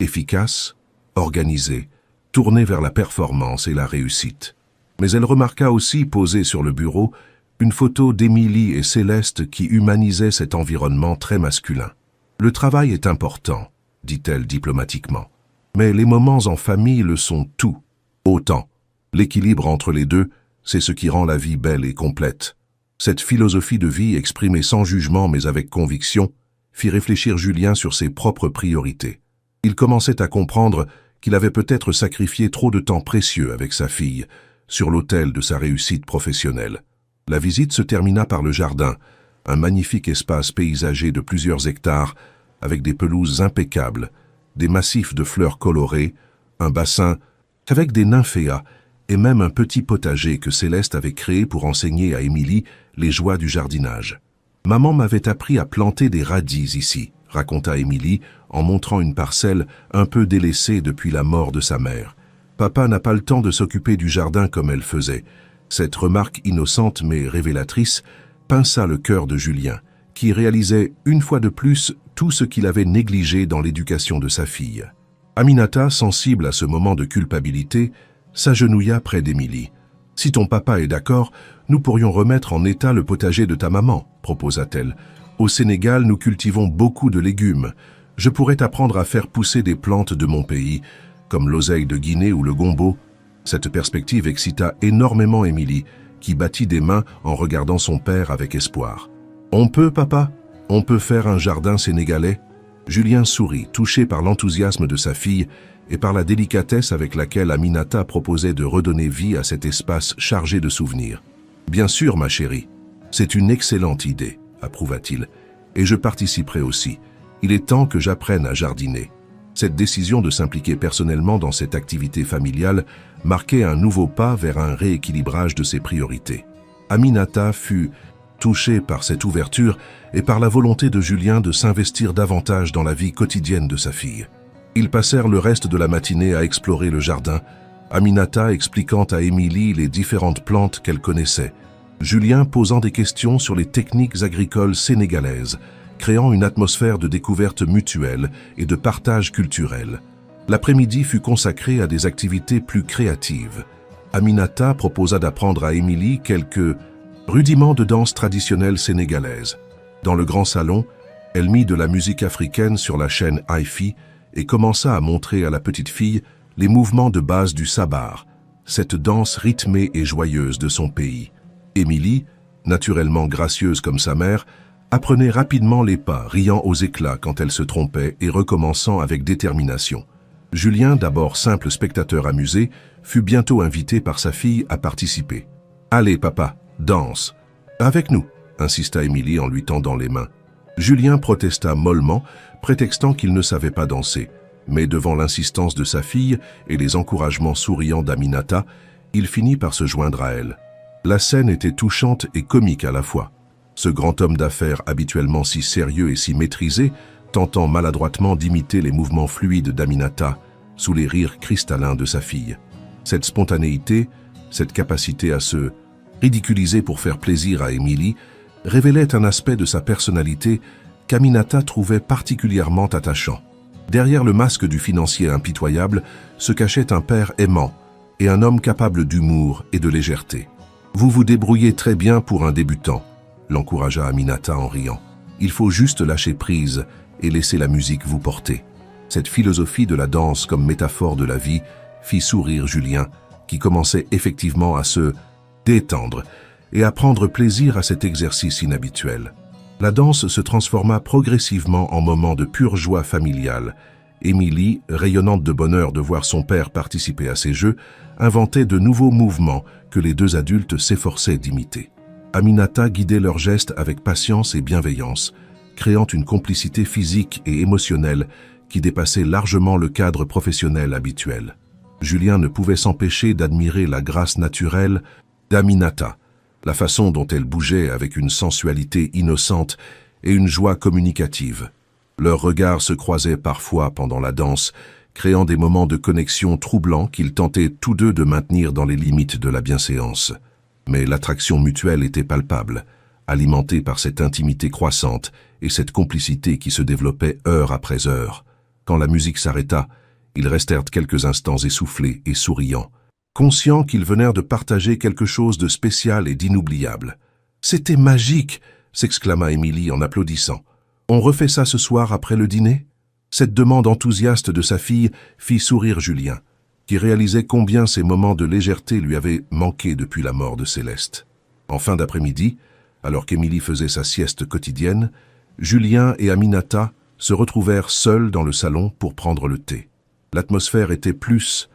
Efficace, organisée, tournée vers la performance et la réussite. Mais elle remarqua aussi, posée sur le bureau, une photo d'Émilie et Céleste qui humanisait cet environnement très masculin. « Le travail est important, » dit-elle diplomatiquement. « Mais les moments en famille le sont tout, autant. L'équilibre entre les deux, c'est ce qui rend la vie belle et complète. » Cette philosophie de vie exprimée sans jugement mais avec conviction fit réfléchir Julien sur ses propres priorités. Il commençait à comprendre qu'il avait peut-être sacrifié trop de temps précieux avec sa fille sur l'autel de sa réussite professionnelle. La visite se termina par le jardin, un magnifique espace paysager de plusieurs hectares, avec des pelouses impeccables, des massifs de fleurs colorées, un bassin avec des nymphéas et même un petit potager que Céleste avait créé pour enseigner à Émilie les joies du jardinage. « Maman m'avait appris à planter des radis ici », raconta Émilie en montrant une parcelle un peu délaissée depuis la mort de sa mère. « Papa n'a pas le temps de s'occuper du jardin comme elle faisait. » Cette remarque innocente mais révélatrice pinça le cœur de Julien, qui réalisait une fois de plus tout ce qu'il avait négligé dans l'éducation de sa fille. Aminata, sensible à ce moment de culpabilité, s'agenouilla près d'Émilie. « Si ton papa est d'accord, nous pourrions remettre en état le potager de ta maman, » proposa-t-elle. « Au Sénégal, nous cultivons beaucoup de légumes. Je pourrais t'apprendre à faire pousser des plantes de mon pays, comme l'oseille de Guinée ou le gombo. » Cette perspective excita énormément Émilie, qui battit des mains en regardant son père avec espoir. « On peut, papa? On peut faire un jardin sénégalais ?» Julien sourit, touché par l'enthousiasme de sa fille et par la délicatesse avec laquelle Aminata proposait de redonner vie à cet espace chargé de souvenirs. « Bien sûr, ma chérie, c'est une excellente idée, » approuva-t-il, « et je participerai aussi. Il est temps que j'apprenne à jardiner. » Cette décision de s'impliquer personnellement dans cette activité familiale marquait un nouveau pas vers un rééquilibrage de ses priorités. Aminata fut touchée par cette ouverture et par la volonté de Julien de s'investir davantage dans la vie quotidienne de sa fille. Ils passèrent le reste de la matinée à explorer le jardin, Aminata expliquant à Émilie les différentes plantes qu'elle connaissait, Julien posant des questions sur les techniques agricoles sénégalaises, créant une atmosphère de découverte mutuelle et de partage culturel. L'après-midi fut consacré à des activités plus créatives. Aminata proposa d'apprendre à Émilie quelques rudiments de danse traditionnelle sénégalaise. Dans le grand salon, elle mit de la musique africaine sur la chaîne hi-fi et commença à montrer à la petite fille les mouvements de base du sabar, cette danse rythmée et joyeuse de son pays. Émilie, naturellement gracieuse comme sa mère, apprenait rapidement les pas, riant aux éclats quand elle se trompait et recommençant avec détermination. Julien, d'abord simple spectateur amusé, fut bientôt invité par sa fille à participer. « Allez, papa, danse !»« Avec nous !» insista Émilie en lui tendant les mains. Julien protesta mollement, prétextant qu'il ne savait pas danser. Mais devant l'insistance de sa fille et les encouragements souriants d'Aminata, il finit par se joindre à elle. La scène était touchante et comique à la fois. Ce grand homme d'affaires habituellement si sérieux et si maîtrisé, tentant maladroitement d'imiter les mouvements fluides d'Aminata, sous les rires cristallins de sa fille. Cette spontanéité, cette capacité à se ridiculiser pour faire plaisir à Émilie, révélait un aspect de sa personnalité qu'Aminata trouvait particulièrement attachant. Derrière le masque du financier impitoyable se cachait un père aimant et un homme capable d'humour et de légèreté. « Vous vous débrouillez très bien pour un débutant », l'encouragea Aminata en riant. « Il faut juste lâcher prise et laisser la musique vous porter. » Cette philosophie de la danse comme métaphore de la vie fit sourire Julien, qui commençait effectivement à se détendre et à prendre plaisir à cet exercice inhabituel. La danse se transforma progressivement en moment de pure joie familiale. Émilie, rayonnante de bonheur de voir son père participer à ces jeux, inventait de nouveaux mouvements que les deux adultes s'efforçaient d'imiter. Aminata guidait leurs gestes avec patience et bienveillance, créant une complicité physique et émotionnelle qui dépassait largement le cadre professionnel habituel. Julien ne pouvait s'empêcher d'admirer la grâce naturelle d'Aminata, la façon dont elle bougeait avec une sensualité innocente et une joie communicative. Leurs regards se croisaient parfois pendant la danse, créant des moments de connexion troublants qu'ils tentaient tous deux de maintenir dans les limites de la bienséance. Mais l'attraction mutuelle était palpable, alimentée par cette intimité croissante et cette complicité qui se développait heure après heure. Quand la musique s'arrêta, ils restèrent quelques instants essoufflés et souriants, conscients qu'ils venèrent de partager quelque chose de spécial et d'inoubliable. « C'était magique !» s'exclama Émilie en applaudissant. « On refait ça ce soir après le dîner ?» Cette demande enthousiaste de sa fille fit sourire Julien, qui réalisait combien ces moments de légèreté lui avaient manqué depuis la mort de Céleste. En fin d'après-midi, alors qu'Émilie faisait sa sieste quotidienne, Julien et Aminata se retrouvèrent seuls dans le salon pour prendre le thé. L'atmosphère était plus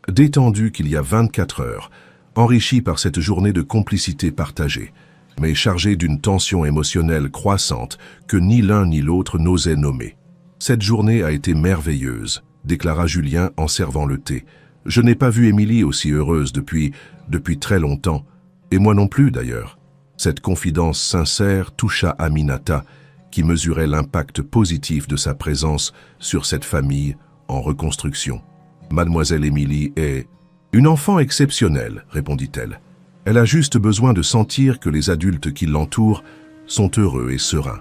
détendue qu'il y a 24 heures, enrichi par cette journée de complicité partagée, mais chargé d'une tension émotionnelle croissante que ni l'un ni l'autre n'osait nommer. Cette journée a été merveilleuse, déclara Julien en servant le thé. Je n'ai pas vu Émilie aussi heureuse depuis très longtemps, et moi non plus d'ailleurs. Cette confidence sincère toucha Aminata, qui mesurait l'impact positif de sa présence sur cette famille en reconstruction. Mademoiselle Émilie est une enfant exceptionnelle, répondit-elle. Elle a juste besoin de sentir que les adultes qui l'entourent sont heureux et sereins.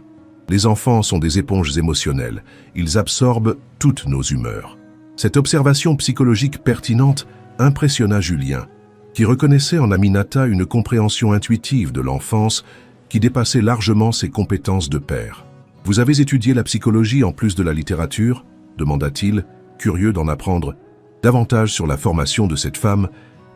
Les enfants sont des éponges émotionnelles, ils absorbent toutes nos humeurs. Cette observation psychologique pertinente impressionna Julien, qui reconnaissait en Aminata une compréhension intuitive de l'enfance qui dépassait largement ses compétences de père. « Vous avez étudié la psychologie en plus de la littérature ?» demanda-t-il, curieux d'en apprendre davantage sur la formation de cette femme,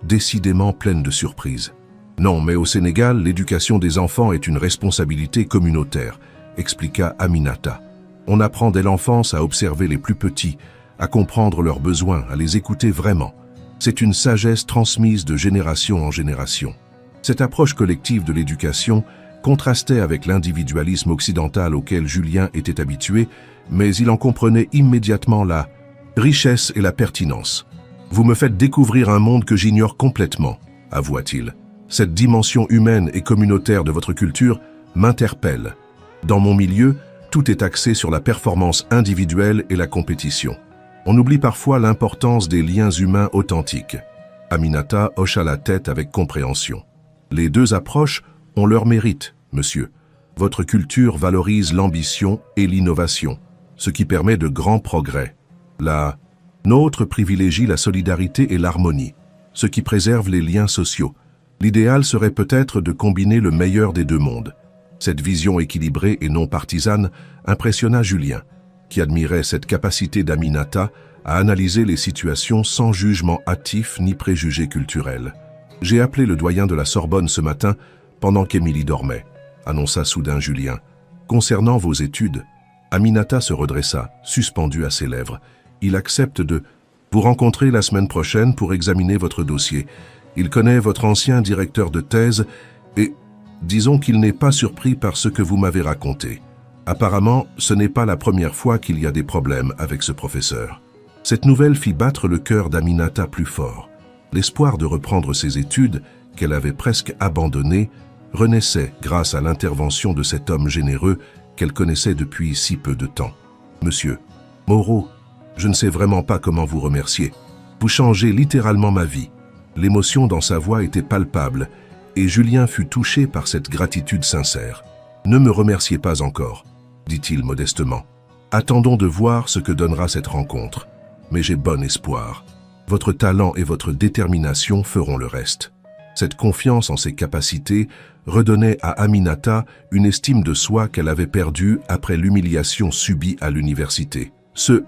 décidément pleine de surprises. « Non, mais au Sénégal, l'éducation des enfants est une responsabilité communautaire », expliqua Aminata. « On apprend dès l'enfance à observer les plus petits, à comprendre leurs besoins, à les écouter vraiment. C'est une sagesse transmise de génération en génération. » Cette approche collective de l'éducation contrastait avec l'individualisme occidental auquel Julien était habitué, mais il en comprenait immédiatement la richesse et la pertinence. « Vous me faites découvrir un monde que j'ignore complètement, » avoua-t-il. « Cette dimension humaine et communautaire de votre culture m'interpelle. Dans mon milieu, tout est axé sur la performance individuelle et la compétition. On oublie parfois l'importance des liens humains authentiques. » Aminata hocha la tête avec compréhension. « Les deux approches ont leur mérite, monsieur. Votre culture valorise l'ambition et l'innovation, ce qui permet de grands progrès. La nôtre privilégie la solidarité et l'harmonie, ce qui préserve les liens sociaux. L'idéal serait peut-être de combiner le meilleur des deux mondes. » Cette vision équilibrée et non partisane impressionna Julien, qui admirait cette capacité d'Aminata à analyser les situations sans jugement hâtif ni préjugés culturels. « J'ai appelé le doyen de la Sorbonne ce matin pendant qu'Émilie dormait, » annonça soudain Julien. « Concernant vos études, » Aminata se redressa, suspendue à ses lèvres. « Il accepte de vous rencontrer la semaine prochaine pour examiner votre dossier. Il connaît votre ancien directeur de thèse et disons qu'il n'est pas surpris par ce que vous m'avez raconté. Apparemment, ce n'est pas la première fois qu'il y a des problèmes avec ce professeur. » Cette nouvelle fit battre le cœur d'Aminata plus fort. L'espoir de reprendre ses études, qu'elle avait presque abandonnées, renaissait grâce à l'intervention de cet homme généreux qu'elle connaissait depuis si peu de temps. « Monsieur Moreau, je ne sais vraiment pas comment vous remercier. Vous changez littéralement ma vie. » L'émotion dans sa voix était palpable, et Julien fut touché par cette gratitude sincère. « Ne me remerciez pas encore, » dit-il modestement. « Attendons de voir ce que donnera cette rencontre. Mais j'ai bon espoir. Votre talent et votre détermination feront le reste. » Cette confiance en ses capacités redonnait à Aminata une estime de soi qu'elle avait perdue après l'humiliation subie à l'université. Se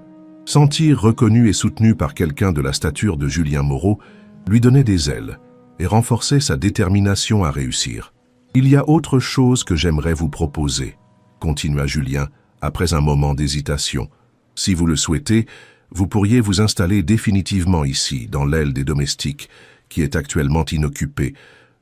sentir reconnu et soutenu par quelqu'un de la stature de Julien Moreau lui donnait des ailes et renforçait sa détermination à réussir. « Il y a autre chose que j'aimerais vous proposer, » continua Julien après un moment d'hésitation. « Si vous le souhaitez, vous pourriez vous installer définitivement ici, dans l'aile des domestiques, qui est actuellement inoccupée.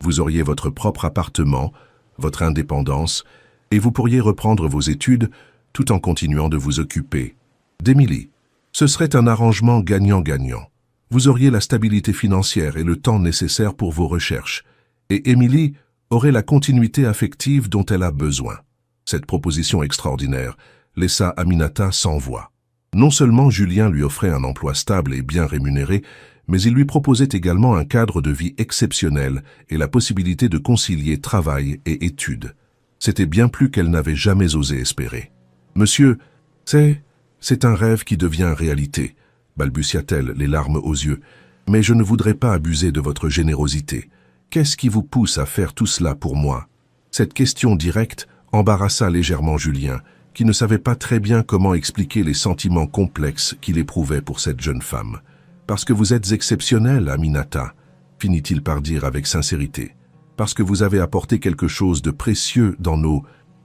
Vous auriez votre propre appartement, votre indépendance, et vous pourriez reprendre vos études tout en continuant de vous occuper d'Émilie. Ce serait un arrangement gagnant-gagnant. Vous auriez la stabilité financière et le temps nécessaire pour vos recherches, et Émilie aurait la continuité affective dont elle a besoin. » Cette proposition extraordinaire laissa Aminata sans voix. Non seulement Julien lui offrait un emploi stable et bien rémunéré, mais il lui proposait également un cadre de vie exceptionnel et la possibilité de concilier travail et études. C'était bien plus qu'elle n'avait jamais osé espérer. « Monsieur, c'est un rêve qui devient réalité, » balbutia-t-elle, les larmes aux yeux. « Mais je ne voudrais pas abuser de votre générosité. Qu'est-ce qui vous pousse à faire tout cela pour moi ?» Cette question directe embarrassa légèrement Julien, qui ne savait pas très bien comment expliquer les sentiments complexes qu'il éprouvait pour cette jeune femme. « Parce que vous êtes exceptionnelle, Aminata, » finit-il par dire avec sincérité. « Parce que vous avez apporté quelque chose de précieux dans nos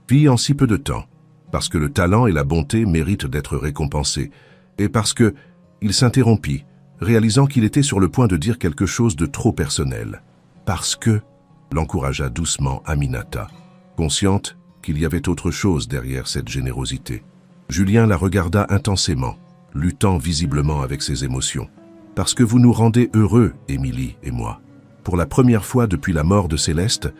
vies en si peu de temps. Parce que le talent et la bonté méritent d'être récompensés. Et parce que... » Il s'interrompit, réalisant qu'il était sur le point de dire quelque chose de trop personnel. Parce que, l'encouragea doucement Aminata, consciente qu'il y avait autre chose derrière cette générosité. Julien la regarda intensément, luttant visiblement avec ses émotions. « Parce que vous nous rendez heureux, Émilie et moi. Pour la première fois depuis la mort de Céleste,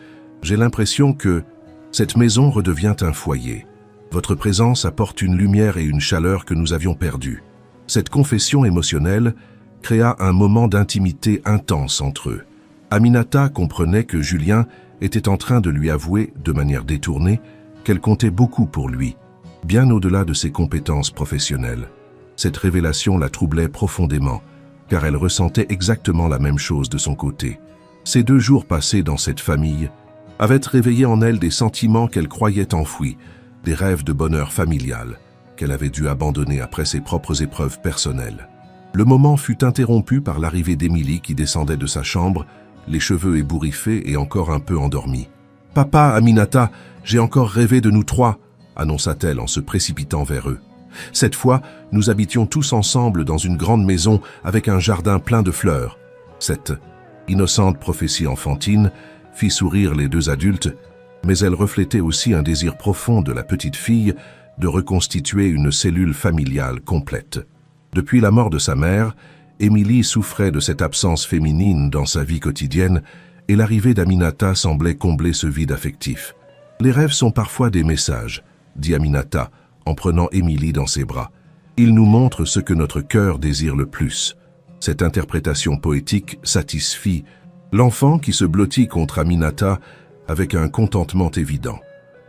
j'ai l'impression que cette maison redevient un foyer. Votre présence apporte une lumière et une chaleur que nous avions perdues. » Cette confession émotionnelle créa un moment d'intimité intense entre eux. Aminata comprenait que Julien était en train de lui avouer, de manière détournée, qu'elle comptait beaucoup pour lui, bien au-delà de ses compétences professionnelles. Cette révélation la troublait profondément, car elle ressentait exactement la même chose de son côté. Ces 2 jours passés dans cette famille avaient réveillé en elle des sentiments qu'elle croyait enfouis, des rêves de bonheur familial qu'elle avait dû abandonner après ses propres épreuves personnelles. Le moment fut interrompu par l'arrivée d'Émilie qui descendait de sa chambre, les cheveux ébouriffés et encore un peu endormis. « Papa, Aminata, j'ai encore rêvé de nous 3, annonça-t-elle en se précipitant vers eux. Cette fois, nous habitions tous ensemble dans une grande maison avec un jardin plein de fleurs. Cette innocente prophétie enfantine fit sourire les 2 adultes, mais elle reflétait aussi un désir profond de la petite fille de reconstituer une cellule familiale complète. Depuis la mort de sa mère, Émilie souffrait de cette absence féminine dans sa vie quotidienne et l'arrivée d'Aminata semblait combler ce vide affectif. « Les rêves sont parfois des messages », dit Aminata en prenant Émilie dans ses bras. « Ils nous montrent ce que notre cœur désire le plus. » Cette interprétation poétique satisfit l'enfant qui se blottit contre Aminata avec un contentement évident.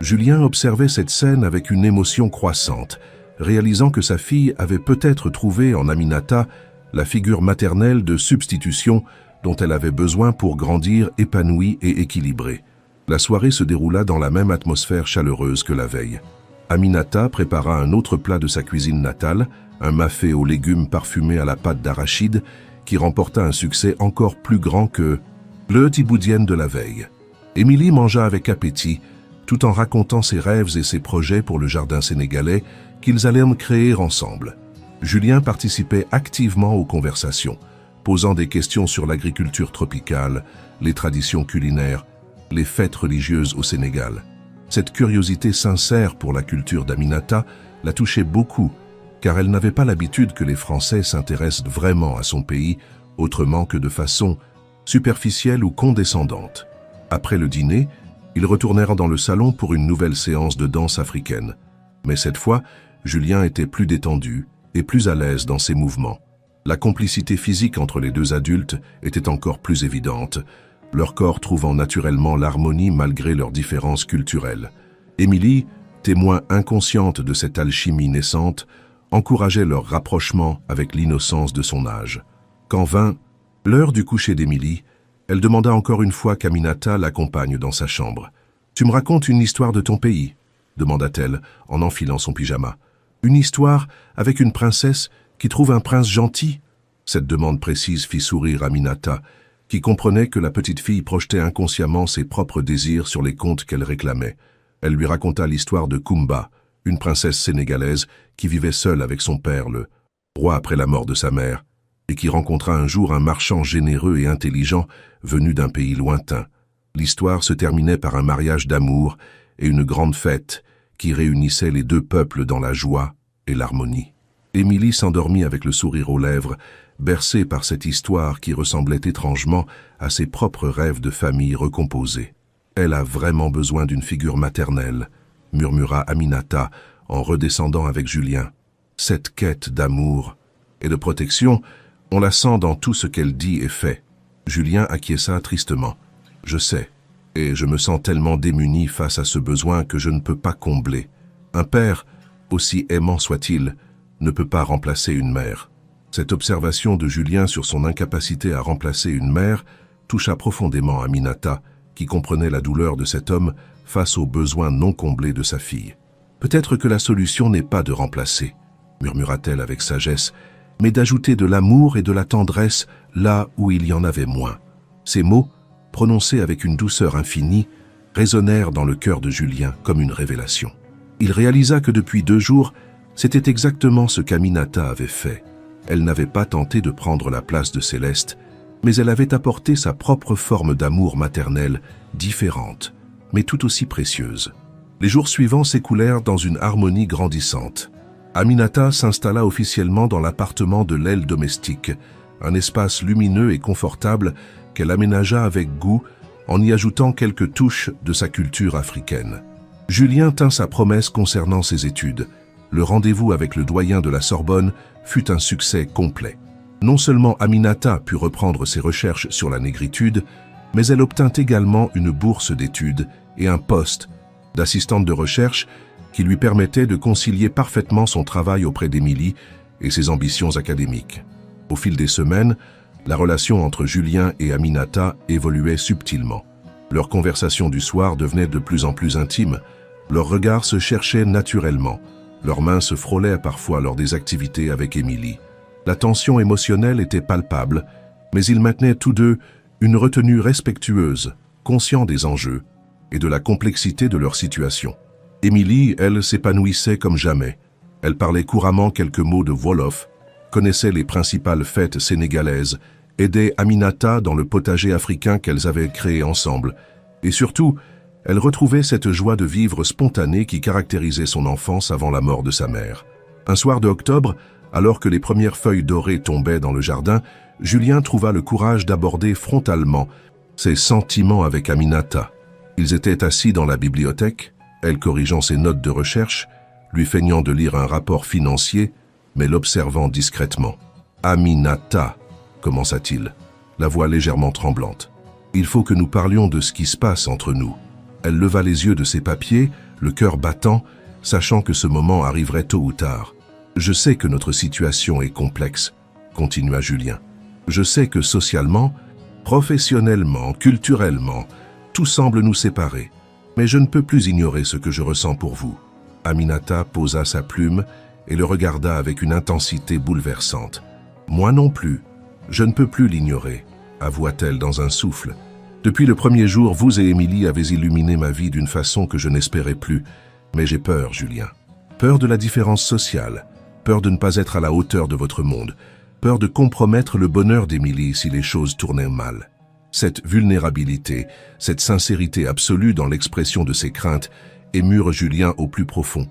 Julien observait cette scène avec une émotion croissante, réalisant que sa fille avait peut-être trouvé en Aminata la figure maternelle de substitution dont elle avait besoin pour grandir épanouie et équilibrée. La soirée se déroula dans la même atmosphère chaleureuse que la veille. Aminata prépara un autre plat de sa cuisine natale, un mafé aux légumes parfumés à la pâte d'arachide, qui remporta un succès encore plus grand que le tiboudienne de la veille. Émilie mangea avec appétit, tout en racontant ses rêves et ses projets pour le jardin sénégalais qu'ils allaient créer ensemble. Julien participait activement aux conversations, posant des questions sur l'agriculture tropicale, les traditions culinaires, les fêtes religieuses au Sénégal. Cette curiosité sincère pour la culture d'Aminata la touchait beaucoup, car elle n'avait pas l'habitude que les Français s'intéressent vraiment à son pays, autrement que de façon superficielle ou condescendante. Après le dîner, ils retournèrent dans le salon pour une nouvelle séance de danse africaine. Mais cette fois, Julien était plus détendu et plus à l'aise dans ses mouvements. La complicité physique entre les 2 adultes était encore plus évidente, leur corps trouvant naturellement l'harmonie malgré leurs différences culturelles. Émilie, témoin inconsciente de cette alchimie naissante, encourageait leur rapprochement avec l'innocence de son âge. Quand vint l'heure du coucher d'Émilie, elle demanda encore une fois qu'Aminata l'accompagne dans sa chambre. « Tu me racontes une histoire de ton pays ?» demanda-t-elle en enfilant son pyjama. « Une histoire avec une princesse qui trouve un prince gentil ?» Cette demande précise fit sourire Aminata, qui comprenait que la petite fille projetait inconsciemment ses propres désirs sur les contes qu'elle réclamait. Elle lui raconta l'histoire de Kumba, une princesse sénégalaise qui vivait seule avec son père, le roi après la mort de sa mère, et qui rencontra un jour un marchand généreux et intelligent venu d'un pays lointain. L'histoire se terminait par un mariage d'amour et une grande fête qui réunissait les 2 peuples dans la joie et l'harmonie. Émilie s'endormit avec le sourire aux lèvres, bercée par cette histoire qui ressemblait étrangement à ses propres rêves de famille recomposés. « Elle a vraiment besoin d'une figure maternelle », murmura Aminata en redescendant avec Julien. Cette quête d'amour et de protection, on la sent dans tout ce qu'elle dit et fait. Julien acquiesça tristement. « Je sais, et je me sens tellement démuni face à ce besoin que je ne peux pas combler. Un père, aussi aimant soit-il, ne peut pas remplacer une mère. » Cette observation de Julien sur son incapacité à remplacer une mère toucha profondément Aminata, qui comprenait la douleur de cet homme face aux besoins non comblés de sa fille. « Peut-être que la solution n'est pas de remplacer, » murmura-t-elle avec sagesse, « mais d'ajouter de l'amour et de la tendresse là où il y en avait moins. » Ces mots, prononcés avec une douceur infinie, résonnèrent dans le cœur de Julien comme une révélation. Il réalisa que depuis 2 jours, c'était exactement ce qu'Aminata avait fait. Elle n'avait pas tenté de prendre la place de Céleste, mais elle avait apporté sa propre forme d'amour maternel, différente, mais tout aussi précieuse. Les jours suivants s'écoulèrent dans une harmonie grandissante. Aminata s'installa officiellement dans l'appartement de l'aile domestique, un espace lumineux et confortable qu'elle aménagea avec goût en y ajoutant quelques touches de sa culture africaine. Julien tint sa promesse concernant ses études. Le rendez-vous avec le doyen de la Sorbonne fut un succès complet. Non seulement Aminata put reprendre ses recherches sur la négritude, mais elle obtint également une bourse d'études et un poste d'assistante de recherche qui lui permettait de concilier parfaitement son travail auprès d'Émilie et ses ambitions académiques. Au fil des semaines, la relation entre Julien et Aminata évoluait subtilement. Leurs conversations du soir devenaient de plus en plus intimes, leurs regards se cherchaient naturellement, leurs mains se frôlaient parfois lors des activités avec Émilie. La tension émotionnelle était palpable, mais ils maintenaient tous deux une retenue respectueuse, conscients des enjeux et de la complexité de leur situation. Émilie, elle, s'épanouissait comme jamais. Elle parlait couramment quelques mots de Wolof, connaissait les principales fêtes sénégalaises, aidait Aminata dans le potager africain qu'elles avaient créé ensemble, et surtout, elle retrouvait cette joie de vivre spontanée qui caractérisait son enfance avant la mort de sa mère. Un soir de octobre, alors que les premières feuilles dorées tombaient dans le jardin, Julien trouva le courage d'aborder frontalement ses sentiments avec Aminata. Ils étaient assis dans la bibliothèque, elle corrigeant ses notes de recherche, lui feignant de lire un rapport financier, mais l'observant discrètement. « Aminata » commença-t-il, la voix légèrement tremblante. « Il faut que nous parlions de ce qui se passe entre nous. » Elle leva les yeux de ses papiers, le cœur battant, sachant que ce moment arriverait tôt ou tard. « Je sais que notre situation est complexe, » continua Julien. « Je sais que socialement, professionnellement, culturellement, tout semble nous séparer. Mais je ne peux plus ignorer ce que je ressens pour vous. » Aminata posa sa plume et le regarda avec une intensité bouleversante. « Moi non plus, je ne peux plus l'ignorer, » avoua-t-elle dans un souffle. « Depuis le premier jour, vous et Émilie avez illuminé ma vie d'une façon que je n'espérais plus. Mais j'ai peur, Julien. Peur de la différence sociale, peur de ne pas être à la hauteur de votre monde, peur de compromettre le bonheur d'Émilie si les choses tournaient mal. » Cette vulnérabilité, cette sincérité absolue dans l'expression de ses craintes émurent Julien au plus profond.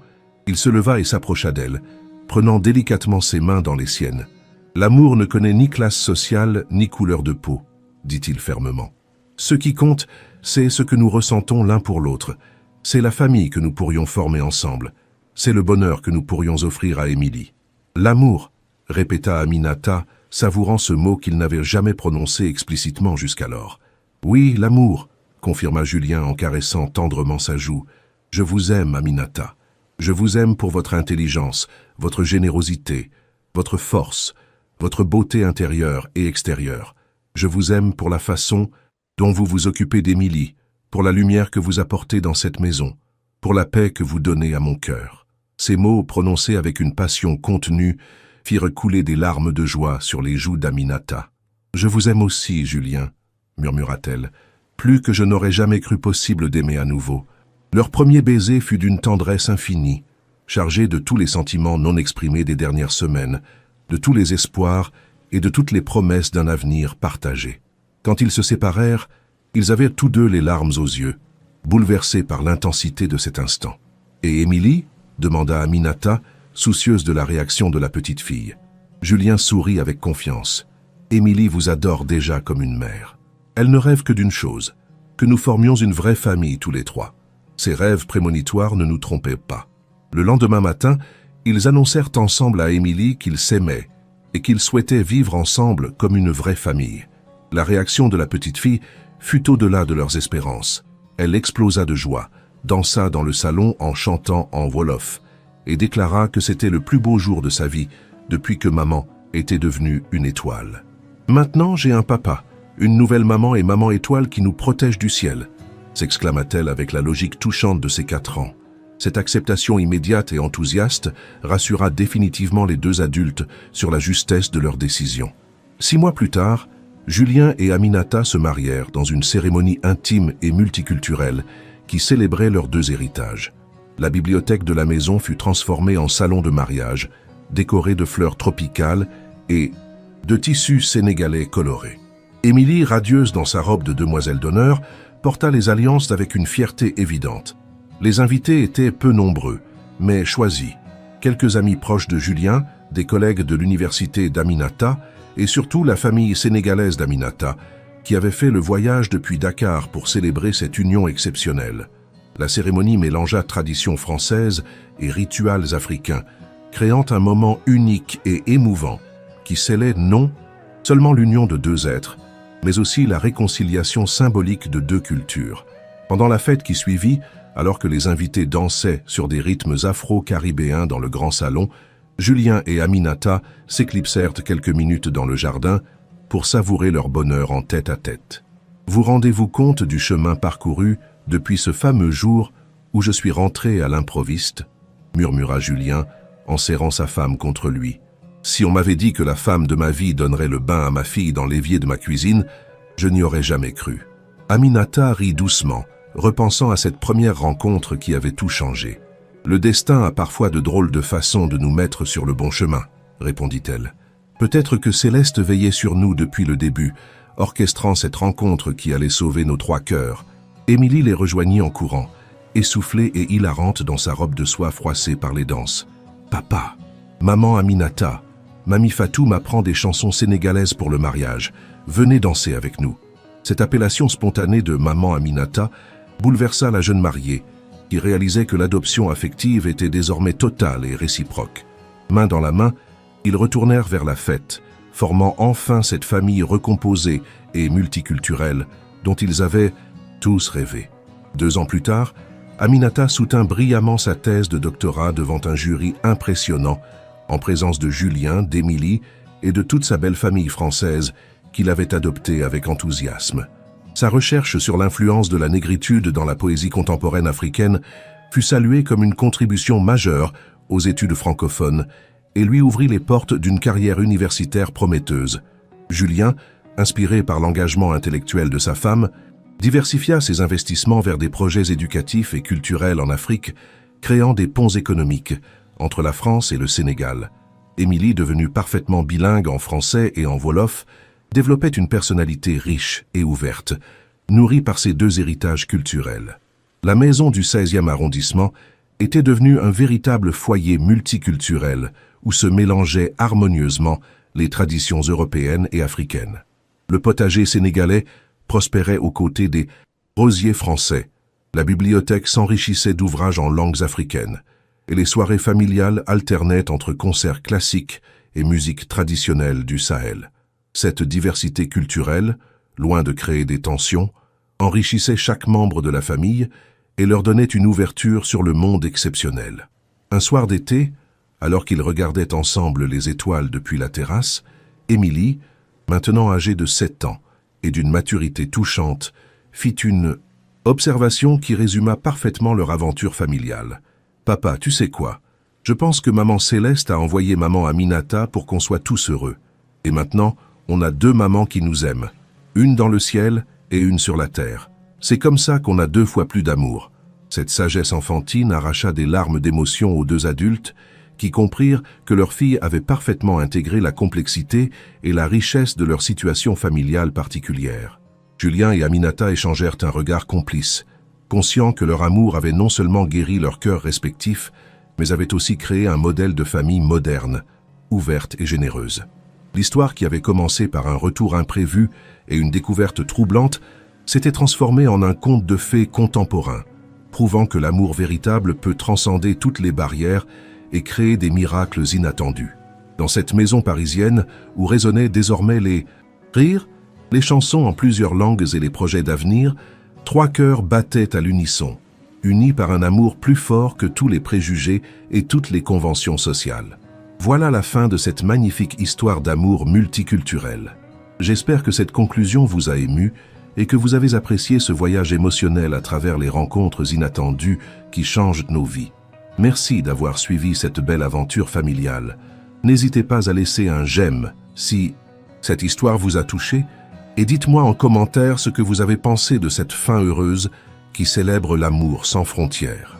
Il se leva et s'approcha d'elle, prenant délicatement ses mains dans les siennes. « L'amour ne connaît ni classe sociale ni couleur de peau, » dit-il fermement. « Ce qui compte, c'est ce que nous ressentons l'un pour l'autre. C'est la famille que nous pourrions former ensemble. C'est le bonheur que nous pourrions offrir à Émilie. »« L'amour » répéta Aminata, savourant ce mot qu'il n'avait jamais prononcé explicitement jusqu'alors. « Oui, l'amour » confirma Julien en caressant tendrement sa joue. « Je vous aime, Aminata. Je vous aime pour votre intelligence, votre générosité, votre force, votre beauté intérieure et extérieure. Je vous aime pour la façon dont vous vous occupez d'Émilie, pour la lumière que vous apportez dans cette maison, pour la paix que vous donnez à mon cœur. » Ces mots, prononcés avec une passion contenue, firent couler des larmes de joie sur les joues d'Aminata. « Je vous aime aussi, Julien, » murmura-t-elle, « plus que je n'aurais jamais cru possible d'aimer à nouveau. » Leur premier baiser fut d'une tendresse infinie, chargé de tous les sentiments non exprimés des dernières semaines, de tous les espoirs et de toutes les promesses d'un avenir partagé. Quand ils se séparèrent, ils avaient tous deux les larmes aux yeux, bouleversés par l'intensité de cet instant. « Et Émilie » demanda Aminata, soucieuse de la réaction de la petite fille. Julien sourit avec confiance. « Émilie vous adore déjà comme une mère. Elle ne rêve que d'une chose, que nous formions une vraie famille tous les trois. » Ces rêves prémonitoires ne nous trompaient pas. Le lendemain matin, ils annoncèrent ensemble à Émilie qu'ils s'aimaient et qu'ils souhaitaient vivre ensemble comme une vraie famille. La réaction de la petite fille fut au-delà de leurs espérances. Elle explosa de joie, dansa dans le salon en chantant en Wolof et déclara que c'était le plus beau jour de sa vie depuis que maman était devenue une étoile. « Maintenant, j'ai un papa, une nouvelle maman et maman étoile qui nous protège du ciel », s'exclama-t-elle avec la logique touchante de ses 4 ans. Cette acceptation immédiate et enthousiaste rassura définitivement les deux adultes sur la justesse de leur décision. 6 mois plus tard, Julien et Aminata se marièrent dans une cérémonie intime et multiculturelle qui célébrait leurs 2 héritages. La bibliothèque de la maison fut transformée en salon de mariage, décorée de fleurs tropicales et de tissus sénégalais colorés. Émilie, radieuse dans sa robe de demoiselle d'honneur, porta les alliances avec une fierté évidente. Les invités étaient peu nombreux, mais choisis. Quelques amis proches de Julien, des collègues de l'université d'Aminata et surtout la famille sénégalaise d'Aminata, qui avait fait le voyage depuis Dakar pour célébrer cette union exceptionnelle. La cérémonie mélangea traditions françaises et rituels africains, créant un moment unique et émouvant qui scellait non seulement l'union de deux êtres, mais aussi la réconciliation symbolique de deux cultures. Pendant la fête qui suivit, alors que les invités dansaient sur des rythmes afro-caribéens dans le grand salon, Julien et Aminata s'éclipsèrent quelques minutes dans le jardin pour savourer leur bonheur en tête-à-tête. Vous rendez-vous compte du chemin parcouru depuis ce fameux jour où je suis rentré à l'improviste, murmura Julien en serrant sa femme contre lui. Si on m'avait dit que la femme de ma vie donnerait le bain à ma fille dans l'évier de ma cuisine, je n'y aurais jamais cru. Aminata rit doucement, repensant à cette première rencontre qui avait tout changé. Le destin a parfois de drôles de façons de nous mettre sur le bon chemin, répondit-elle. Peut-être que Céleste veillait sur nous depuis le début, orchestrant cette rencontre qui allait sauver nos trois cœurs. Émilie les rejoignit en courant, essoufflée et hilarante dans sa robe de soie froissée par les danses. « Papa, maman Aminata, Mamie Fatou m'apprend des chansons sénégalaises pour le mariage. Venez danser avec nous. » Cette appellation spontanée de maman Aminata bouleversa la jeune mariée, qui réalisait que l'adoption affective était désormais totale et réciproque. Main dans la main, ils retournèrent vers la fête, formant enfin cette famille recomposée et multiculturelle dont ils avaient tous rêvé. 2 ans plus tard, Aminata soutint brillamment sa thèse de doctorat devant un jury impressionnant, en présence de Julien, d'Émilie et de toute sa belle famille française qu'il avait adoptée avec enthousiasme. Sa recherche sur l'influence de la négritude dans la poésie contemporaine africaine fut saluée comme une contribution majeure aux études francophones et lui ouvrit les portes d'une carrière universitaire prometteuse. Julien, inspiré par l'engagement intellectuel de sa femme, diversifia ses investissements vers des projets éducatifs et culturels en Afrique, créant des ponts économiques entre la France et le Sénégal. Émilie, devenue parfaitement bilingue en français et en wolof, développait une personnalité riche et ouverte, nourrie par ses 2 héritages culturels. La maison du 16e arrondissement était devenue un véritable foyer multiculturel où se mélangeaient harmonieusement les traditions européennes et africaines. Le potager sénégalais prospérait aux côtés des rosiers français. La bibliothèque s'enrichissait d'ouvrages en langues africaines, et les soirées familiales alternaient entre concerts classiques et musique traditionnelle du Sahel. Cette diversité culturelle, loin de créer des tensions, enrichissait chaque membre de la famille et leur donnait une ouverture sur le monde exceptionnel. Un soir d'été, alors qu'ils regardaient ensemble les étoiles depuis la terrasse, Émilie, maintenant âgée de 7 ans et d'une maturité touchante, fit une observation qui résuma parfaitement leur aventure familiale. « Papa, tu sais quoi? Je pense que maman Céleste a envoyé maman Aminata pour qu'on soit tous heureux. Et maintenant, on a 2 mamans qui nous aiment, une dans le ciel et une sur la terre. C'est comme ça qu'on a 2 fois plus d'amour. » Cette sagesse enfantine arracha des larmes d'émotion aux 2 adultes qui comprirent que leur fille avait parfaitement intégré la complexité et la richesse de leur situation familiale particulière. Julien et Aminata échangèrent un regard complice, conscients que leur amour avait non seulement guéri leurs cœurs respectifs, mais avait aussi créé un modèle de famille moderne, ouverte et généreuse. L'histoire qui avait commencé par un retour imprévu et une découverte troublante s'était transformée en un conte de fées contemporain, prouvant que l'amour véritable peut transcender toutes les barrières et créer des miracles inattendus. Dans cette maison parisienne où résonnaient désormais les rires, les chansons en plusieurs langues et les projets d'avenir, 3 cœurs battaient à l'unisson, unis par un amour plus fort que tous les préjugés et toutes les conventions sociales. Voilà la fin de cette magnifique histoire d'amour multiculturel. J'espère que cette conclusion vous a ému et que vous avez apprécié ce voyage émotionnel à travers les rencontres inattendues qui changent nos vies. Merci d'avoir suivi cette belle aventure familiale. N'hésitez pas à laisser un j'aime si cette histoire vous a touché et dites-moi en commentaire ce que vous avez pensé de cette fin heureuse qui célèbre l'amour sans frontières.